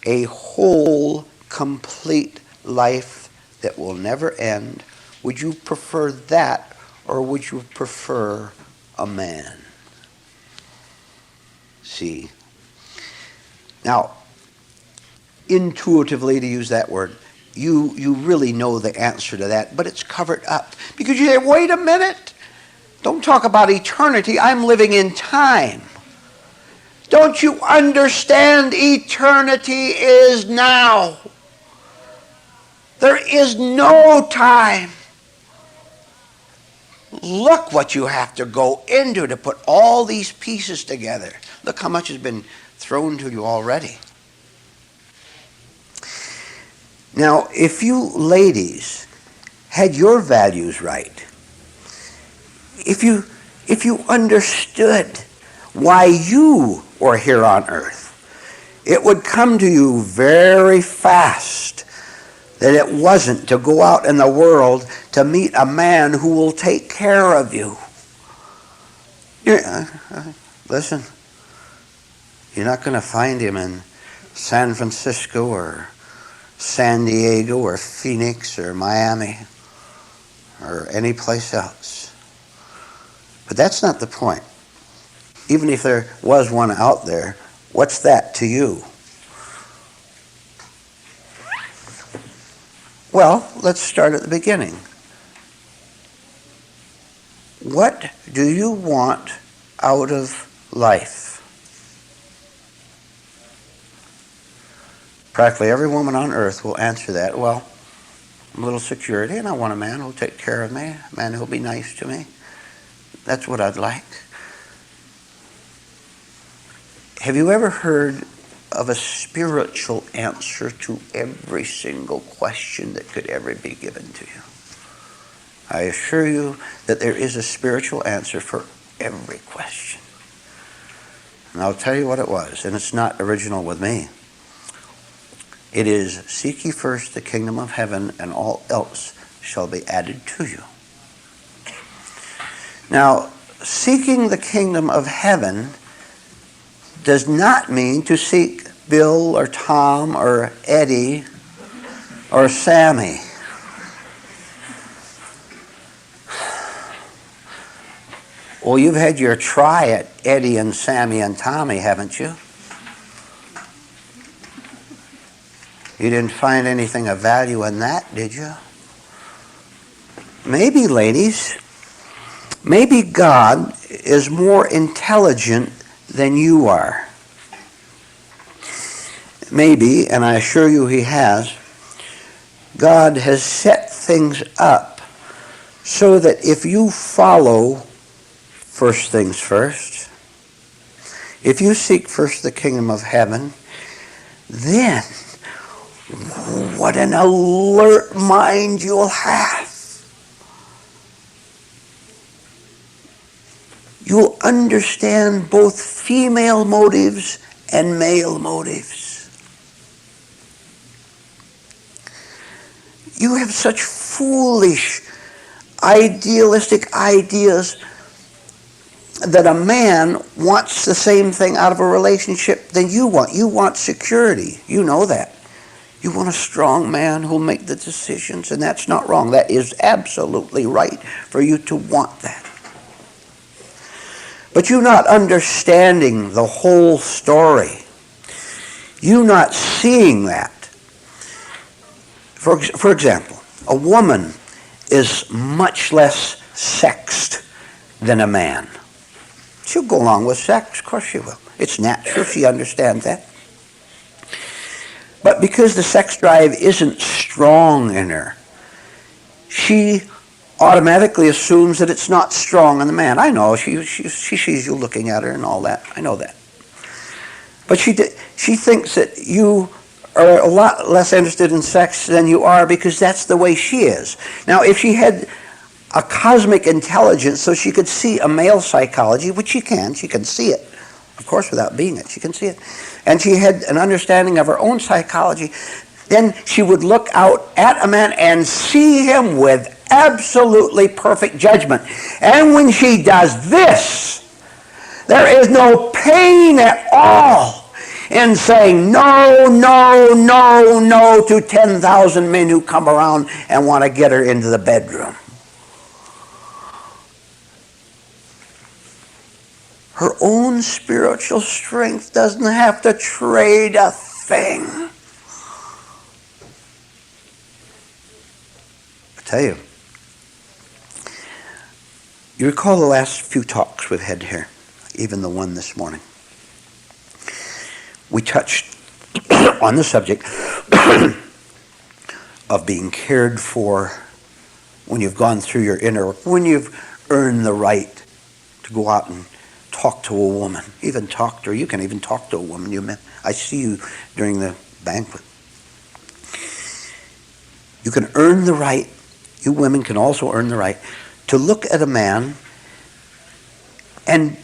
a whole, complete life that will never end? Would you prefer that, or would you prefer a man? See? Now, intuitively, to use that word, you really know the answer to that, but it's covered up. Because you say, wait a minute, don't talk about eternity, I'm living in time. Don't you understand eternity is now? There is no time. Look what you have to go into to put all these pieces together. Look how much has been thrown to you already. Now, if you ladies had your values right, if you understood why you were here on earth, it would come to you very fast that it wasn't to go out in the world to meet a man who will take care of you. Listen, you're not going to find him in San Francisco or San Diego or Phoenix or Miami or any place else. But that's not the point. Even if there was one out there, what's that to you? Well, let's start at the beginning. What do you want out of life? Practically every woman on earth will answer that. Well, a little security, and I want a man who'll take care of me, a man who'll be nice to me. That's what I'd like. Have you ever heard of a spiritual answer to every single question that could ever be given to you? I assure you that there is a spiritual answer for every question. And I'll tell you what it was, and it's not original with me. It is, seek ye first the kingdom of heaven, and all else shall be added to you. Now, seeking the kingdom of heaven does not mean to seek Bill or Tom or Eddie or Sammy. Well, you've had your try at Eddie and Sammy and Tommy, haven't you? You didn't find anything of value in that, did you? Maybe, ladies, maybe God is more intelligent than you are. Maybe, and I assure you he has, God has set things up so that if you follow first things first, if you seek first the kingdom of heaven, then what an alert mind you'll have. You'll understand both female motives and male motives. You have such foolish, idealistic ideas that a man wants the same thing out of a relationship than you want. You want security. You know that. You want a strong man who'll make the decisions, and that's not wrong. That is absolutely right for you to want that. But you not understanding the whole story, you not seeing that. For example, a woman is much less sexed than a man. She'll go along with sex, of course she will. It's natural, she understands that. But because the sex drive isn't strong in her, she automatically assumes that it's not strong in the man. I know, she sees you looking at her and all that. I know that. But she thinks that you are a lot less interested in sex than you are because that's the way she is. Now, if she had a cosmic intelligence so she could see a male psychology, which she can see it, of course, without being it, she can see it, and she had an understanding of her own psychology, then she would look out at a man and see him with absolutely perfect judgment. And when she does this, there is no pain at all in saying no, no, no, no to 10,000 men who come around and want to get her into the bedroom. Her own spiritual strength doesn't have to trade a thing. I tell you, you recall the last few talks we've had here, even the one this morning. We touched on the subject of being cared for when you've gone through your inner work, when you've earned the right to go out and talk to a woman, even talk to her. You can even talk to a woman. I see you during the banquet. You can earn the right, you women can also earn the right to look at a man and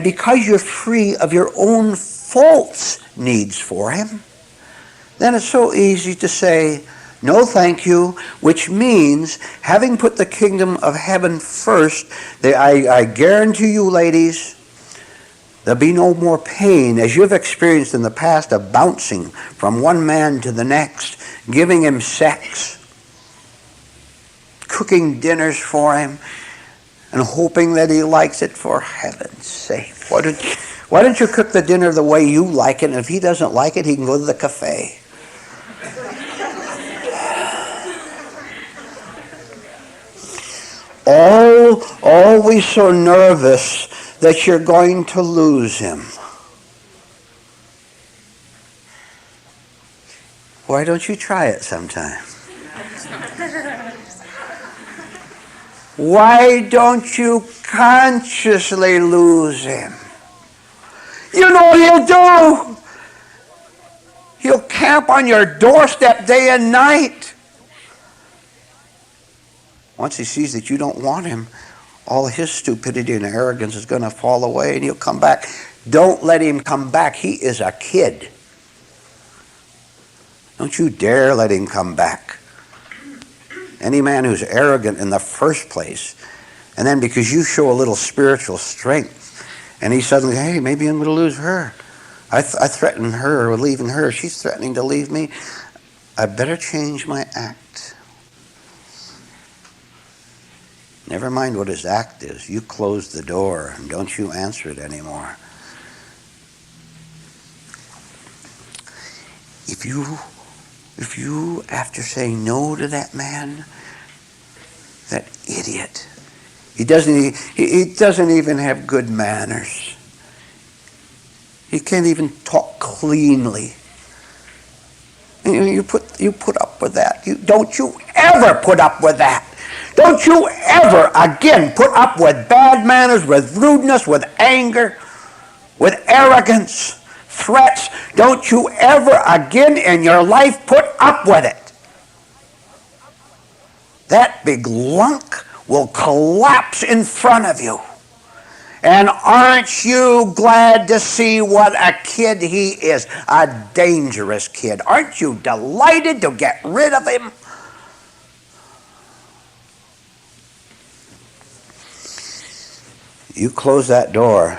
because you're free of your own false needs for him, then it's so easy to say, no thank you, which means having put the kingdom of heaven first, I guarantee you, ladies, there'll be no more pain as you've experienced in the past of bouncing from one man to the next, giving him sex, cooking dinners for him, and hoping that he likes it. For heaven's sake. Why don't you cook the dinner the way you like it, and if he doesn't like it, he can go to the cafe. Always so nervous that you're going to lose him. Why don't you try it sometime? Why don't you consciously lose him? You know what he'll do? He'll camp on your doorstep day and night. Once he sees that you don't want him, all his stupidity and arrogance is going to fall away and he'll come back. Don't let him come back. He is a kid. Don't you dare let him come back. Any man who's arrogant in the first place, and then because you show a little spiritual strength, and he suddenly, hey, maybe I'm going to lose her. I threatened her with leaving her. She's threatening to leave me. I better change my act. Never mind what his act is. You close the door and don't you answer it anymore. If you, after saying no to that man, that idiot, he doesn't even have good manners. He can't even talk cleanly. You put up with that. Don't you ever put up with that. Don't you ever again put up with bad manners, with rudeness, with anger, with arrogance, threats. Don't you ever again in your life put up with it. That big lunk will collapse in front of you. And aren't you glad to see what a kid he is? A dangerous kid. Aren't you delighted to get rid of him? You close that door.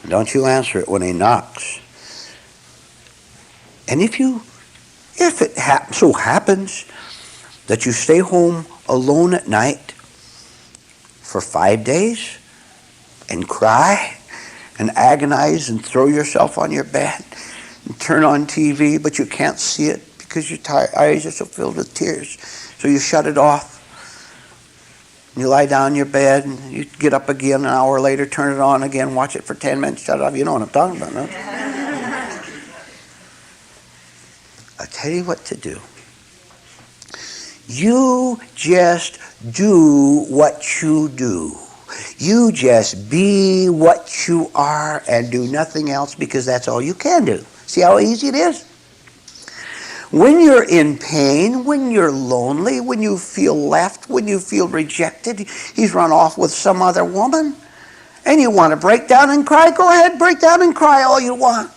Don't you answer it when he knocks. And if it so happens that you stay home alone at night for 5 days and cry and agonize and throw yourself on your bed and turn on TV, but you can't see it because your eyes are so filled with tears. So you shut it off. And you lie down in your bed and you get up again an hour later, turn it on again, watch it for 10 minutes, shut it off. You know what I'm talking about, no? I'll tell you what to do. You just do what you do. You just be what you are and do nothing else because that's all you can do. See how easy it is? When you're in pain, when you're lonely, when you feel left, when you feel rejected, he's run off with some other woman, and you want to break down and cry, go ahead, break down and cry all you want.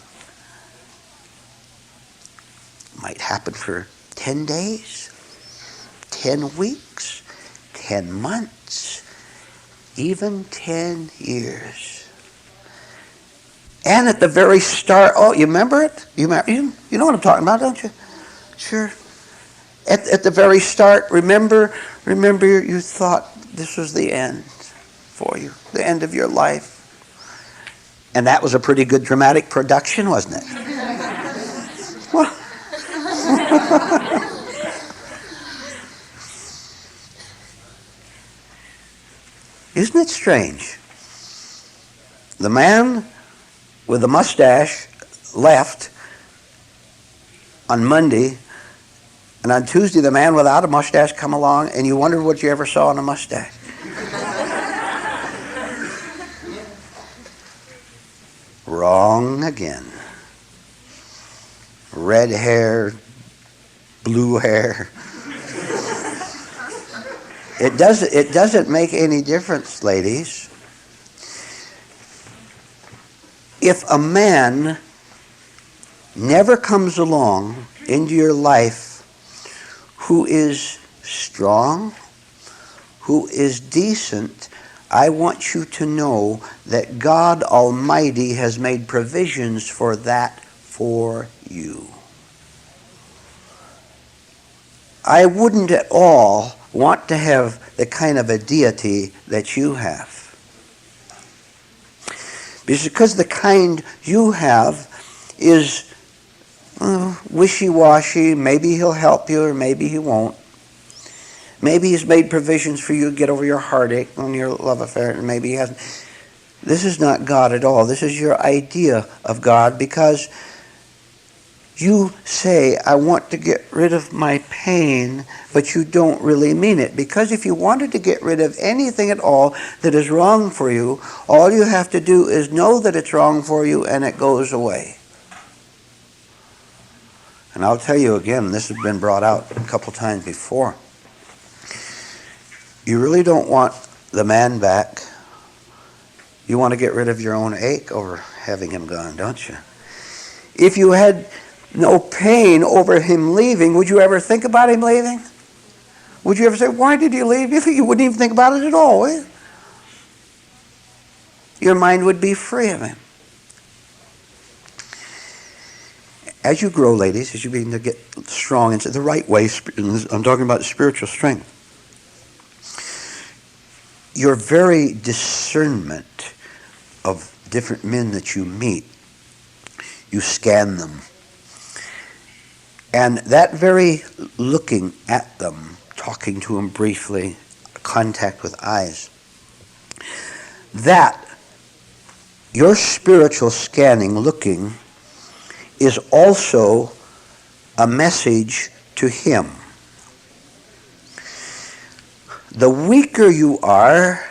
It might happen for 10 days, 10 weeks, 10 months, even 10 years. And at the very start, oh, you remember it? You know what I'm talking about, don't you? Sure. At the very start, remember you thought this was the end for you, the end of your life. And that was a pretty good dramatic production, wasn't it? Well, isn't it strange? The man with the mustache left on Monday, and on Tuesday the man without a mustache come along, and you wondered what you ever saw in a mustache. Wrong again. Red hair, blue hair. It doesn't make any difference, ladies. If a man never comes along into your life who is strong, who is decent, I want you to know that God Almighty has made provisions for that for you. I wouldn't at all want to have the kind of a deity that you have. Because the kind you have is wishy-washy. Maybe he'll help you or maybe he won't. Maybe he's made provisions for you to get over your heartache on your love affair, and maybe he hasn't. This is not God at all. This is your idea of God, because you say, I want to get rid of my pain, but you don't really mean it. Because if you wanted to get rid of anything at all that is wrong for you, all you have to do is know that it's wrong for you and it goes away. And I'll tell you again, this has been brought out a couple times before. You really don't want the man back. You want to get rid of your own ache over having him gone, don't you? If you had no pain over him leaving, would you ever think about him leaving? Would you ever say, why did he leave? You wouldn't even think about it at all, would you? Your mind would be free of him. As you grow, ladies, as you begin to get strong into the right way, I'm talking about spiritual strength, your very discernment of different men that you meet, you scan them. And that very looking at them, talking to them briefly, contact with eyes, that your spiritual scanning, looking, is also a message to him. The weaker you are,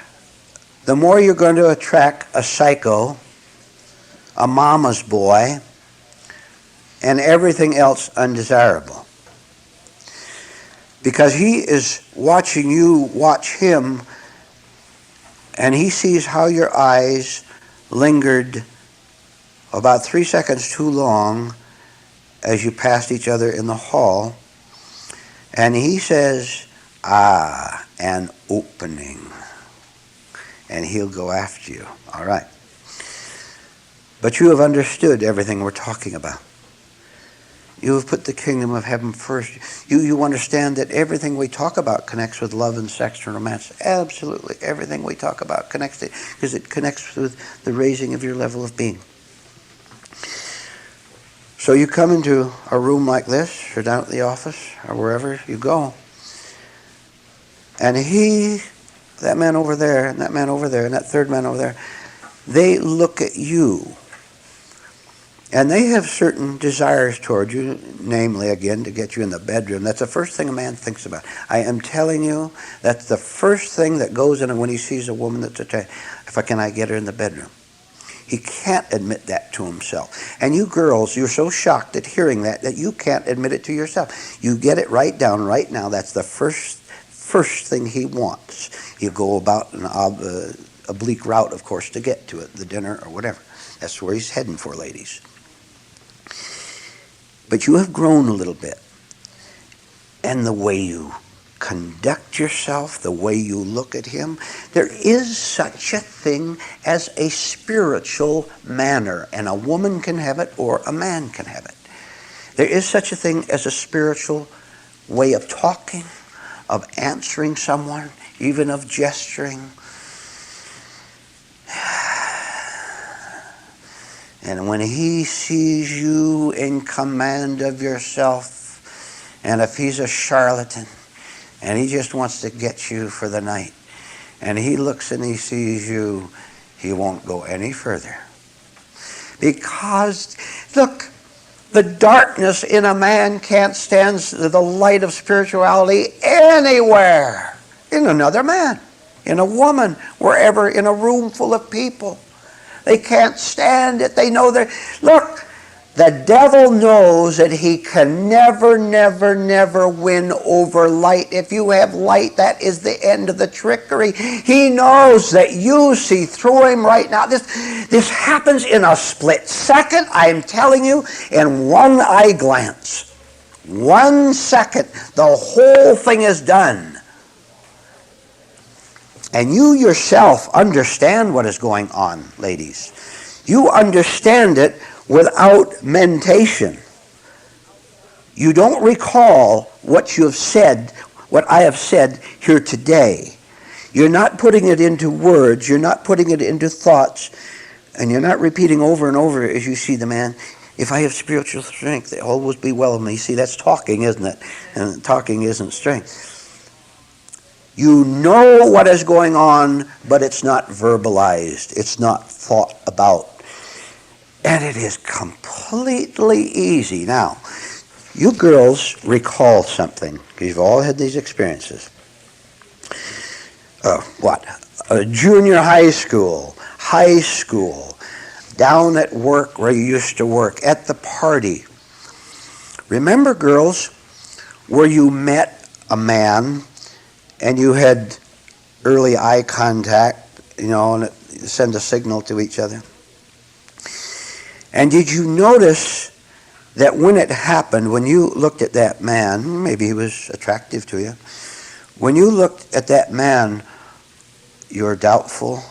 the more you're going to attract a psycho, a mama's boy, and everything else undesirable. Because he is watching you watch him, and he sees how your eyes lingered about 3 seconds too long as you passed each other in the hall, and he says, an opening. And he'll go after you. All right. But you have understood everything we're talking about. You have put the kingdom of heaven first. You understand that everything we talk about connects with love and sex and romance. Absolutely. Everything we talk about connects it, because it connects with the raising of your level of being. So you come into a room like this, or down at the office, or wherever you go, and that man over there, and that man over there, and that third man over there, they look at you. And they have certain desires toward you, namely, again, to get you in the bedroom. That's the first thing a man thinks about. I am telling you, that's the first thing that goes in when he sees a woman that's attracted. Can I get her in the bedroom? He can't admit that to himself. And you girls, you're so shocked at hearing that you can't admit it to yourself. You get it right down right now. That's the first thing he wants. You go about an oblique route, of course, to get to it, the dinner or whatever. That's where he's heading for, ladies. But you have grown a little bit. And the way you conduct yourself, the way you look at him, there is such a thing as a spiritual manner. And a woman can have it or a man can have it. There is such a thing as a spiritual way of talking, of answering someone, even of gesturing. And when he sees you in command of yourself, and if he's a charlatan, and he just wants to get you for the night, and he looks and he sees you, he won't go any further. Because, look, the darkness in a man can't stand the light of spirituality anywhere. In another man, in a woman, wherever, in a room full of people. They can't stand it. They know that. Look, the devil knows that he can never win over light. If you have light, that is the end of the trickery. He knows that you see through him right now. This happens in a split second, I'm telling you, in one eye glance. 1 second, the whole thing is done. And you yourself understand what is going on, ladies. You understand it without mentation. You don't recall what you have said, what I have said here today. You're not putting it into words. You're not putting it into thoughts. And you're not repeating over and over as you see the man, if I have spiritual strength, all will be well with me. See, that's talking, isn't it? And talking isn't strength. You know what is going on, but it's not verbalized. It's not thought about. And it is completely easy. Now, you girls recall something, because you've all had these experiences. Junior high school, down at work where you used to work, at the party. Remember, girls, where you met a man and you had early eye contact, and it send a signal to each other? And did you notice that when it happened, when you looked at that man, maybe he was attractive to you, when you looked at that man, you were doubtful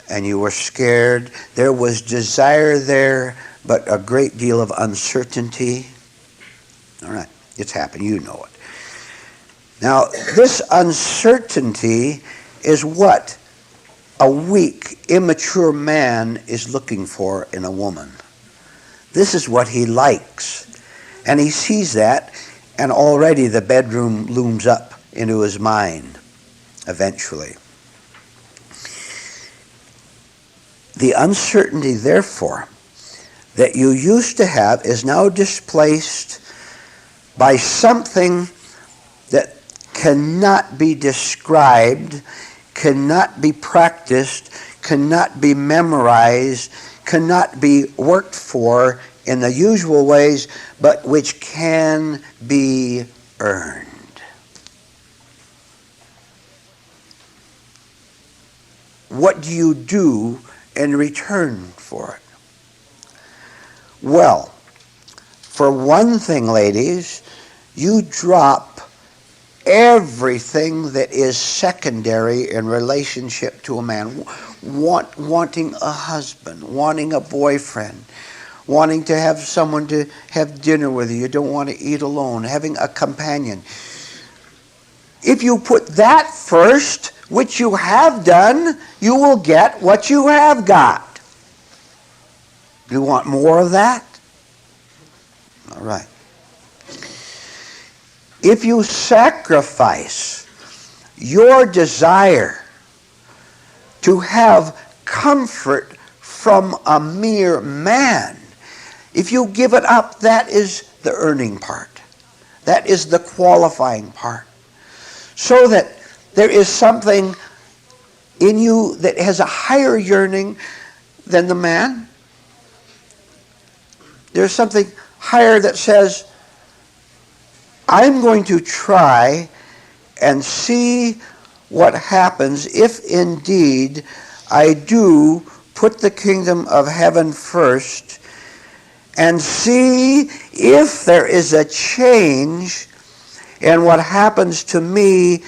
and you were scared. There was desire there, but a great deal of uncertainty. All right, it's happened. You know it. Now, this uncertainty is what a weak, immature man is looking for in a woman. This is what he likes. And he sees that, and already the bedroom looms up into his mind eventually. The uncertainty, therefore, that you used to have is now displaced by something that cannot be described, cannot be practiced, cannot be memorized, cannot be worked for in the usual ways, but which can be earned. What do you do in return for it? Well, for one thing, ladies, you drop everything that is secondary in relationship to a man. Wanting a husband, wanting a boyfriend, wanting to have someone to have dinner with you. You don't want to eat alone, having a companion. If you put that first, which you have done, you will get what you have got. You want more of that? All right. If you sacrifice your desire to have comfort from a mere man, if you give it up, that is the earning part. That is the qualifying part. So that there is something in you that has a higher yearning than the man. There's something higher that says, I'm going to try and see what happens if indeed I do put the kingdom of heaven first, and see if there is a change in what happens to me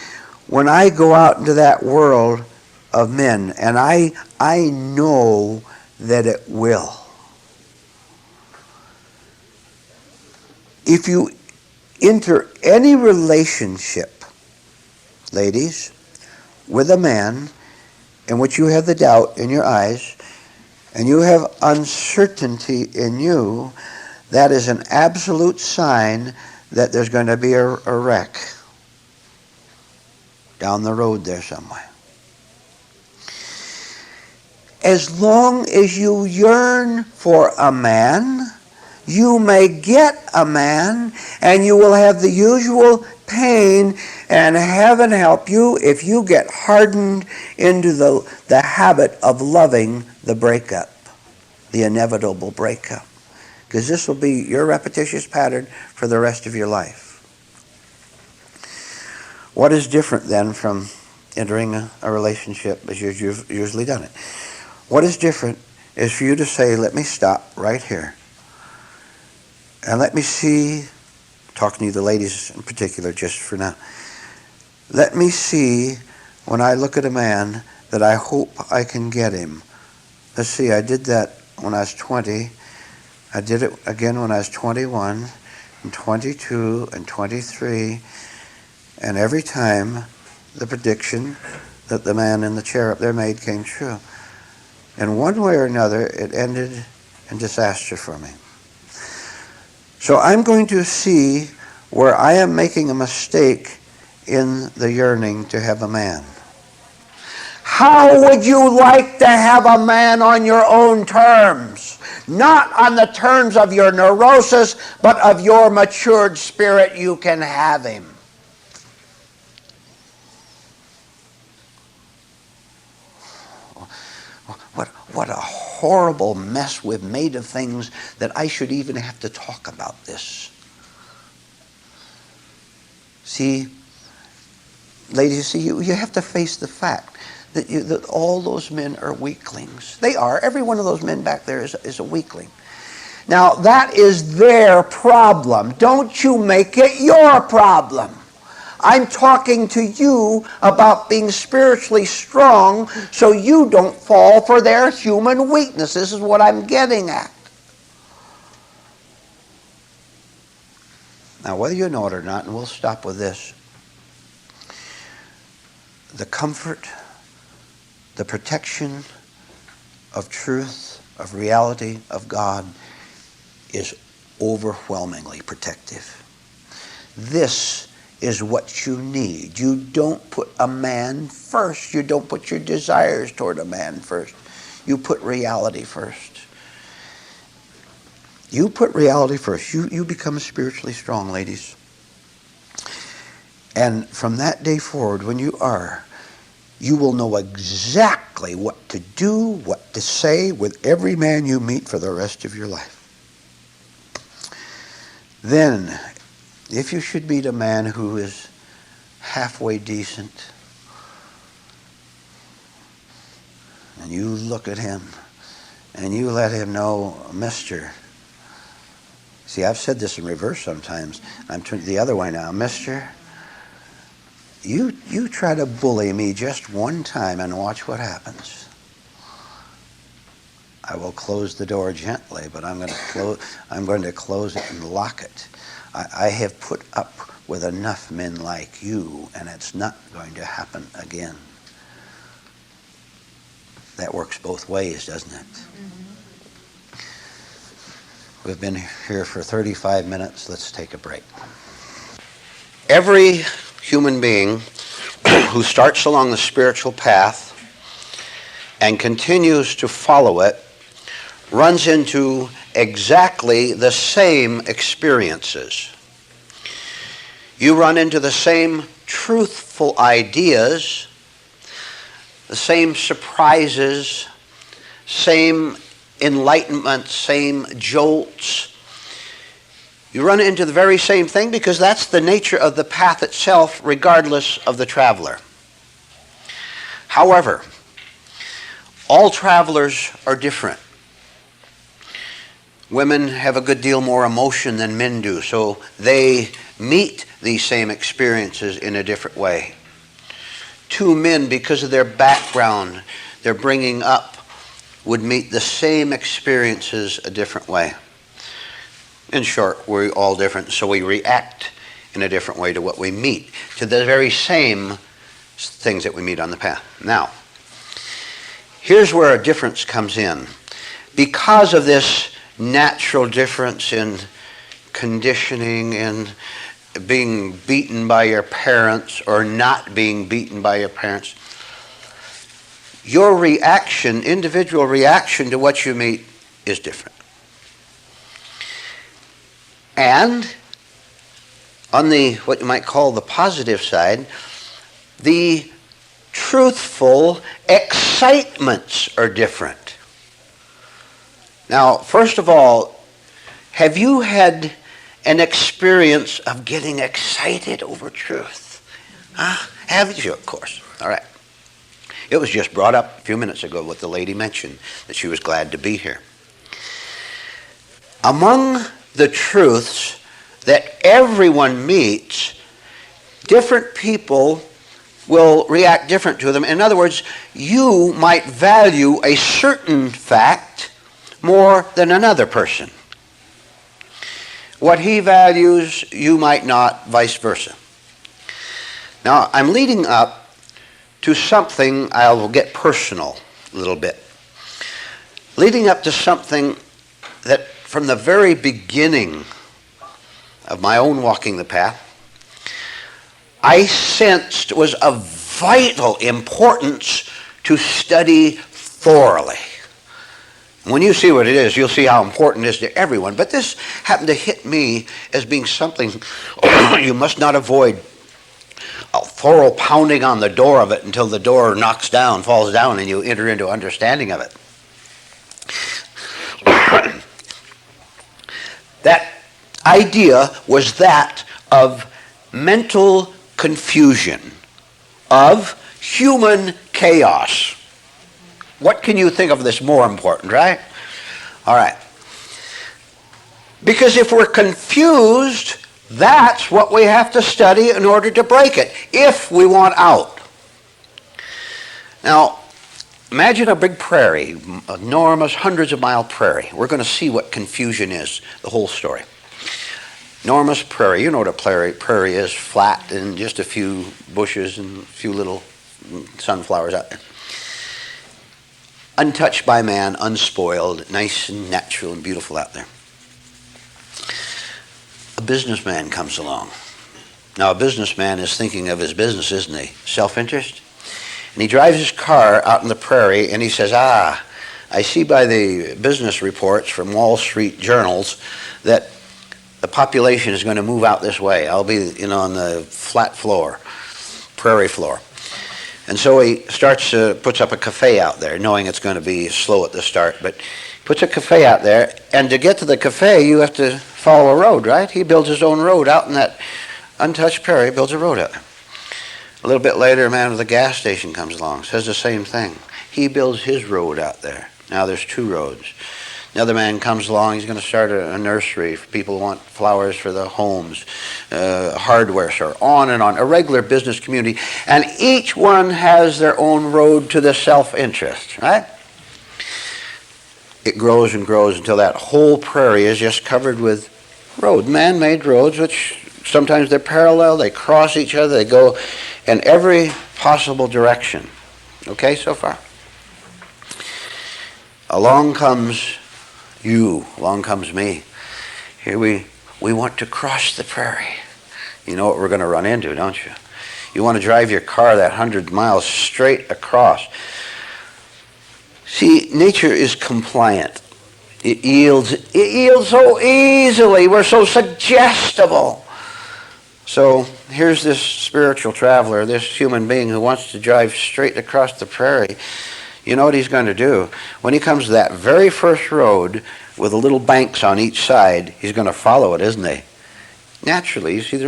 when I go out into that world of men. And I know that it will. If you enter any relationship, ladies, with a man in which you have the doubt in your eyes and you have uncertainty in you, that is an absolute sign that there's going to be a wreck down the road there somewhere. As long as you yearn for a man, you may get a man, and you will have the usual pain, and heaven help you if you get hardened into the habit of loving the breakup, the inevitable breakup. Because this will be your repetitious pattern for the rest of your life. What is different then from entering a relationship as you've usually done it? What is different is for you to say, let me stop right here. And let me see, talking to the ladies in particular just for now, let me see when I look at a man that I hope I can get him. Let's see, I did that when I was 20. I did it again when I was 21 and 22 and 23. And every time the prediction that the man in the chair up there made came true. And one way or another, it ended in disaster for me. So I'm going to see where I am making a mistake in the yearning to have a man. How would you like to have a man on your own terms? Not on the terms of your neurosis, but of your matured spirit, you can have him. What a horrible mess we've made of things that I should even have to talk about this. See, ladies, you have to face the fact that all those men are weaklings. They are. Every one of those men back there is a weakling. Now, that is their problem. Don't you make it your problem. I'm talking to you about being spiritually strong so you don't fall for their human weakness. This is what I'm getting at. Now, whether you know it or not, and we'll stop with this, the comfort, the protection of truth, of reality, of God is overwhelmingly protective. This is what you need. You don't put a man first. You don't put your desires toward a man first. You put reality first. You put reality first. You become spiritually strong, ladies. And from that day forward, when you are, you will know exactly what to do, what to say with every man you meet for the rest of your life. Then, if you should meet a man who is halfway decent, and you look at him, and you let him know, Mister. See, I've said this in reverse sometimes. I'm turning the other way now. Mister, you try to bully me just one time and watch what happens. I will close the door gently, but I'm going to close it and lock it. I have put up with enough men like you, and it's not going to happen again. That works both ways, doesn't it? Mm-hmm. We've been here for 35 minutes. Let's take a break. Every human being who starts along the spiritual path and continues to follow it runs into exactly the same experiences. You run into the same truthful ideas, the same surprises, same enlightenment, same jolts. You run into the very same thing because that's the nature of the path itself, regardless of the traveler. However, all travelers are different. Women have a good deal more emotion than men do, so they meet these same experiences in a different way. Two men, because of their background, their bringing up, would meet the same experiences a different way. In short, we're all different, so we react in a different way to what we meet, to the very same things that we meet on the path. Now, here's where a difference comes in. Because of this natural difference in conditioning and being beaten by your parents or not being beaten by your parents, your reaction, individual reaction to what you meet is different. And on the, what you might call the positive side, the truthful excitements are different. Now, first of all, have you had an experience of getting excited over truth? Have you? Of course. All right. It was just brought up a few minutes ago what the lady mentioned, that she was glad to be here. Among the truths that everyone meets, different people will react different to them. In other words, you might value a certain fact more than another person. What he values, you might not, vice versa. Now, I'm leading up to something, I will get personal a little bit. Leading up to something that from the very beginning of my own walking the path, I sensed was of vital importance to study thoroughly. When you see what it is, you'll see how important it is to everyone. But this happened to hit me as being something you must not avoid. A thorough pounding on the door of it until the door knocks down, falls down, and you enter into understanding of it. That idea was that of mental confusion, of human chaos. What can you think of that's more important, right? All right. Because if we're confused, that's what we have to study in order to break it, if we want out. Now, imagine a big prairie, enormous, hundreds of mile prairie. We're going to see what confusion is, the whole story. Enormous prairie. You know what a prairie is, flat and just a few bushes and a few little sunflowers out there. Untouched by man, unspoiled, nice and natural and beautiful out there. A businessman comes along. Now, a businessman is thinking of his business, isn't he? Self-interest. And he drives his car out in the prairie, and he says, I see by the business reports from Wall Street journals that the population is going to move out this way. I'll be, on the flat floor, prairie floor. And so he puts up a cafe out there, knowing it's going to be slow at the start, but puts a cafe out there, and to get to the cafe, you have to follow a road, right? He builds his own road out in that untouched prairie, builds a road out there. A little bit later, a man with a gas station comes along, says the same thing. He builds his road out there. Now there's two roads. Another man comes along, he's going to start a nursery for people who want flowers for the homes, a hardware store, on and on, a regular business community. And each one has their own road to the self-interest, right? It grows and grows until that whole prairie is just covered with roads, man-made roads, which sometimes they're parallel, they cross each other, they go in every possible direction. Okay, so far? Along comes you, along comes me. Here we want to cross the prairie. You know what we're going to run into, don't you? You want to drive your car that 100 miles straight across. See, nature is compliant. It yields so easily. We're so suggestible. So here's this spiritual traveler, this human being who wants to drive straight across the prairie. You know what he's going to do? When he comes to that very first road with the little banks on each side, he's going to follow it, isn't he? Naturally, you see,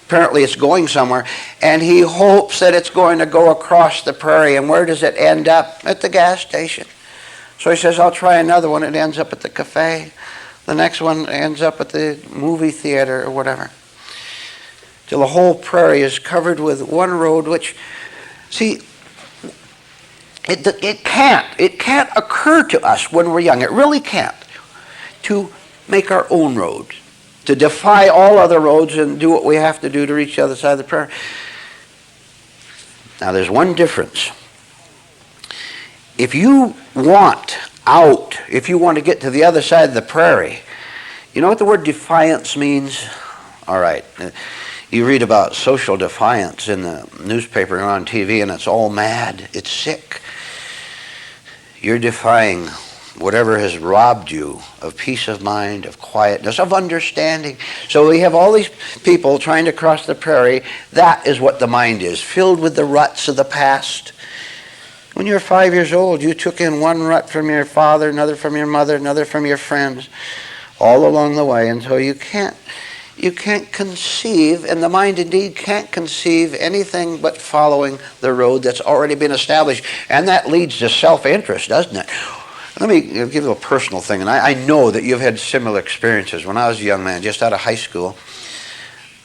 apparently it's going somewhere, and he hopes that it's going to go across the prairie. And where does it end up? At the gas station. So he says, I'll try another one. It ends up at the cafe. The next one ends up at the movie theater or whatever. Till the whole prairie is covered with one road, which, see, it can't occur to us when we're young. It really can't. To make our own roads. To defy all other roads and do what we have to do to reach the other side of the prairie. Now there's one difference. If you want out, if you want to get to the other side of the prairie, you know what the word defiance means? All right. You read about social defiance in the newspaper and on TV, and it's all mad. It's sick. You're defying whatever has robbed you of peace of mind, of quietness, of understanding. So we have all these people trying to cross the prairie. That is what the mind is, filled with the ruts of the past. When you were 5 years old, you took in one rut from your father, another from your mother, another from your friends, all along the way until you can't conceive, and the mind indeed can't conceive anything but following the road that's already been established. And that leads to self-interest, doesn't it? Let me give you a personal thing, and I know that you've had similar experiences. When I was a young man, just out of high school,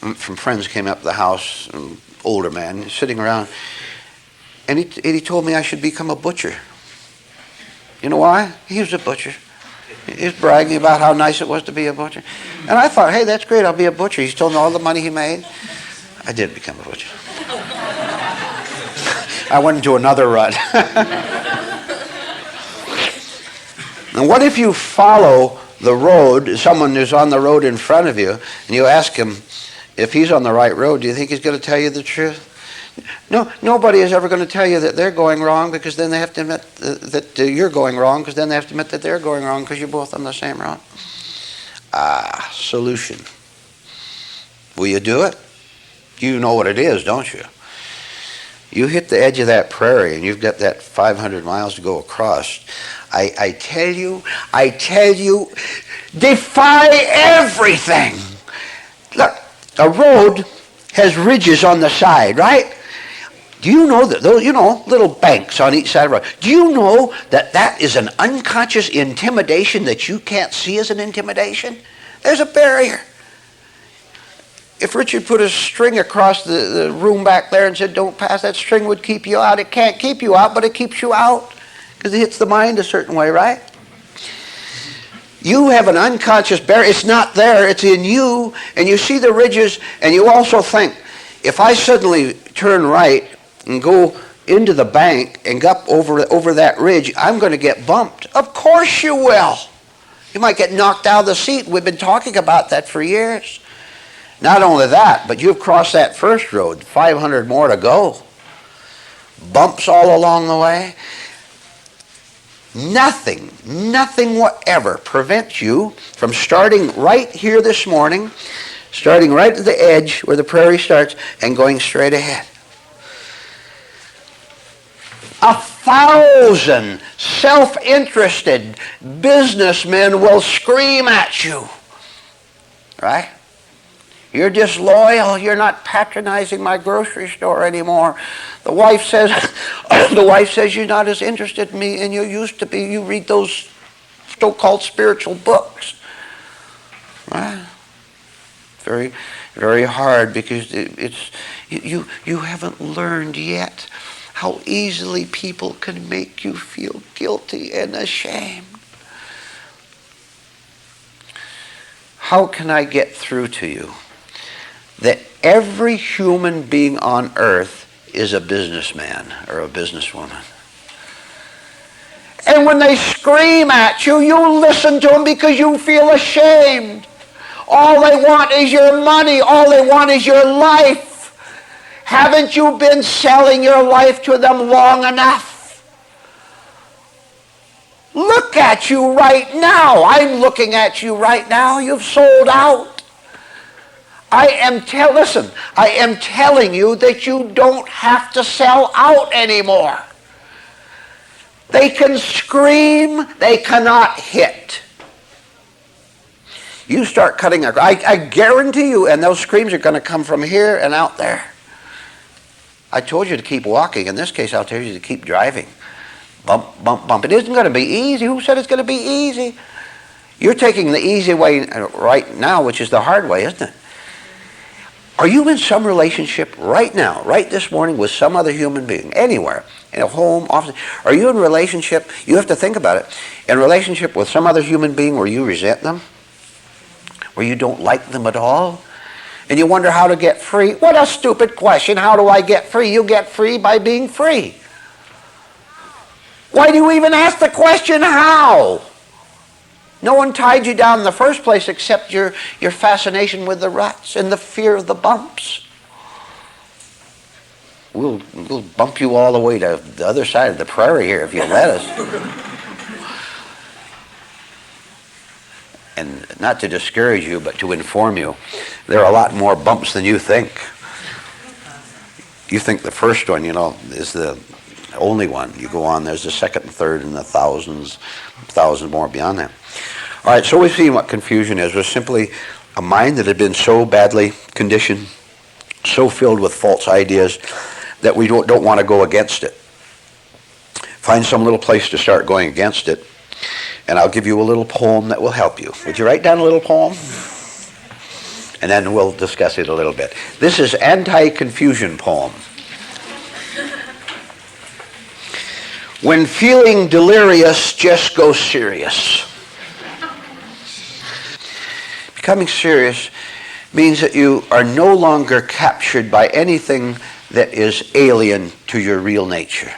some friends came up to the house, an older man, sitting around, and he told me I should become a butcher. You know why? He was a butcher. He was bragging about how nice it was to be a butcher. And I thought, hey, that's great, I'll be a butcher. He's told me all the money he made. I did become a butcher. I went into another rut. And what if you follow the road, someone who's on the road in front of you, and you ask him, If he's on the right road, do you think he's going to tell you the truth? No, nobody is ever going to tell you that they're going wrong, because then they have to admit that you're going wrong, because then they have to admit that they're going wrong, because you're both on the same road. Solution. Will you do it? You know what it is, don't you? You hit the edge of that prairie and you've got that 500 miles to go across. I tell you, defy everything. Look, a road has ridges on the side, right? Do you know that those, little banks on each side of the road? Do you know that that is an unconscious intimidation that you can't see as an intimidation? There's a barrier. If Richard put a string across the room back there and said, don't pass, that string would keep you out. It can't keep you out, but it keeps you out because it hits the mind a certain way, right? You have an unconscious barrier. It's not there. It's in you, and you see the ridges, and you also think, if I suddenly turn right and go into the bank and go up over that ridge, I'm going to get bumped. Of course you will. You might get knocked out of the seat. We've been talking about that for years. Not only that, but you've crossed that first road, 500 more to go. Bumps all along the way. Nothing whatever prevents you from starting right here this morning, starting right at the edge where the prairie starts, and going straight ahead. 1,000 self-interested businessmen will scream at you, right? You're disloyal. You're not patronizing my grocery store anymore. The wife says you're not as interested in me and you used to be. You read those so-called spiritual books. Right? Very, very hard, because you haven't learned yet how easily people can make you feel guilty and ashamed. How can I get through to you that every human being on earth is a businessman or a businesswoman? And when they scream at you, you listen to them because you feel ashamed. All they want is your money. All they want is your life. Haven't you been selling your life to them long enough? Look at you right now. I'm looking at you right now. You've sold out. I am telling you that you don't have to sell out anymore. They can scream, they cannot hit. You start cutting I guarantee you, and those screams are going to come from here and out there. I told you to keep walking. In this case, I'll tell you to keep driving. Bump, bump, bump. It isn't going to be easy. Who said it's going to be easy? You're taking the easy way right now, which is the hard way, isn't it? Are you in some relationship right now, right this morning, with some other human being, anywhere, in a home, office? Are you in relationship, you have to think about it, in relationship with some other human being where you resent them? Where you don't like them at all? And you wonder how to get free? What a stupid question. How do I get free? You get free by being free. Why do you even ask the question how? No one tied you down in the first place except your fascination with the ruts and the fear of the bumps. We'll bump you all the way to the other side of the prairie here if you let us. And not to discourage you, but to inform you, there are a lot more bumps than you think. You think the first one, is the only one. You go on, there's the second and third and the thousands more beyond that. All right, so we've seen what confusion is. It was simply a mind that had been so badly conditioned, so filled with false ideas, that we don't want to go against it. Find some little place to start going against it, and I'll give you a little poem that will help you. Would you write down a little poem? And then we'll discuss it a little bit. This is anti-confusion poem. When feeling delirious, just go serious. Becoming serious means that you are no longer captured by anything that is alien to your real nature.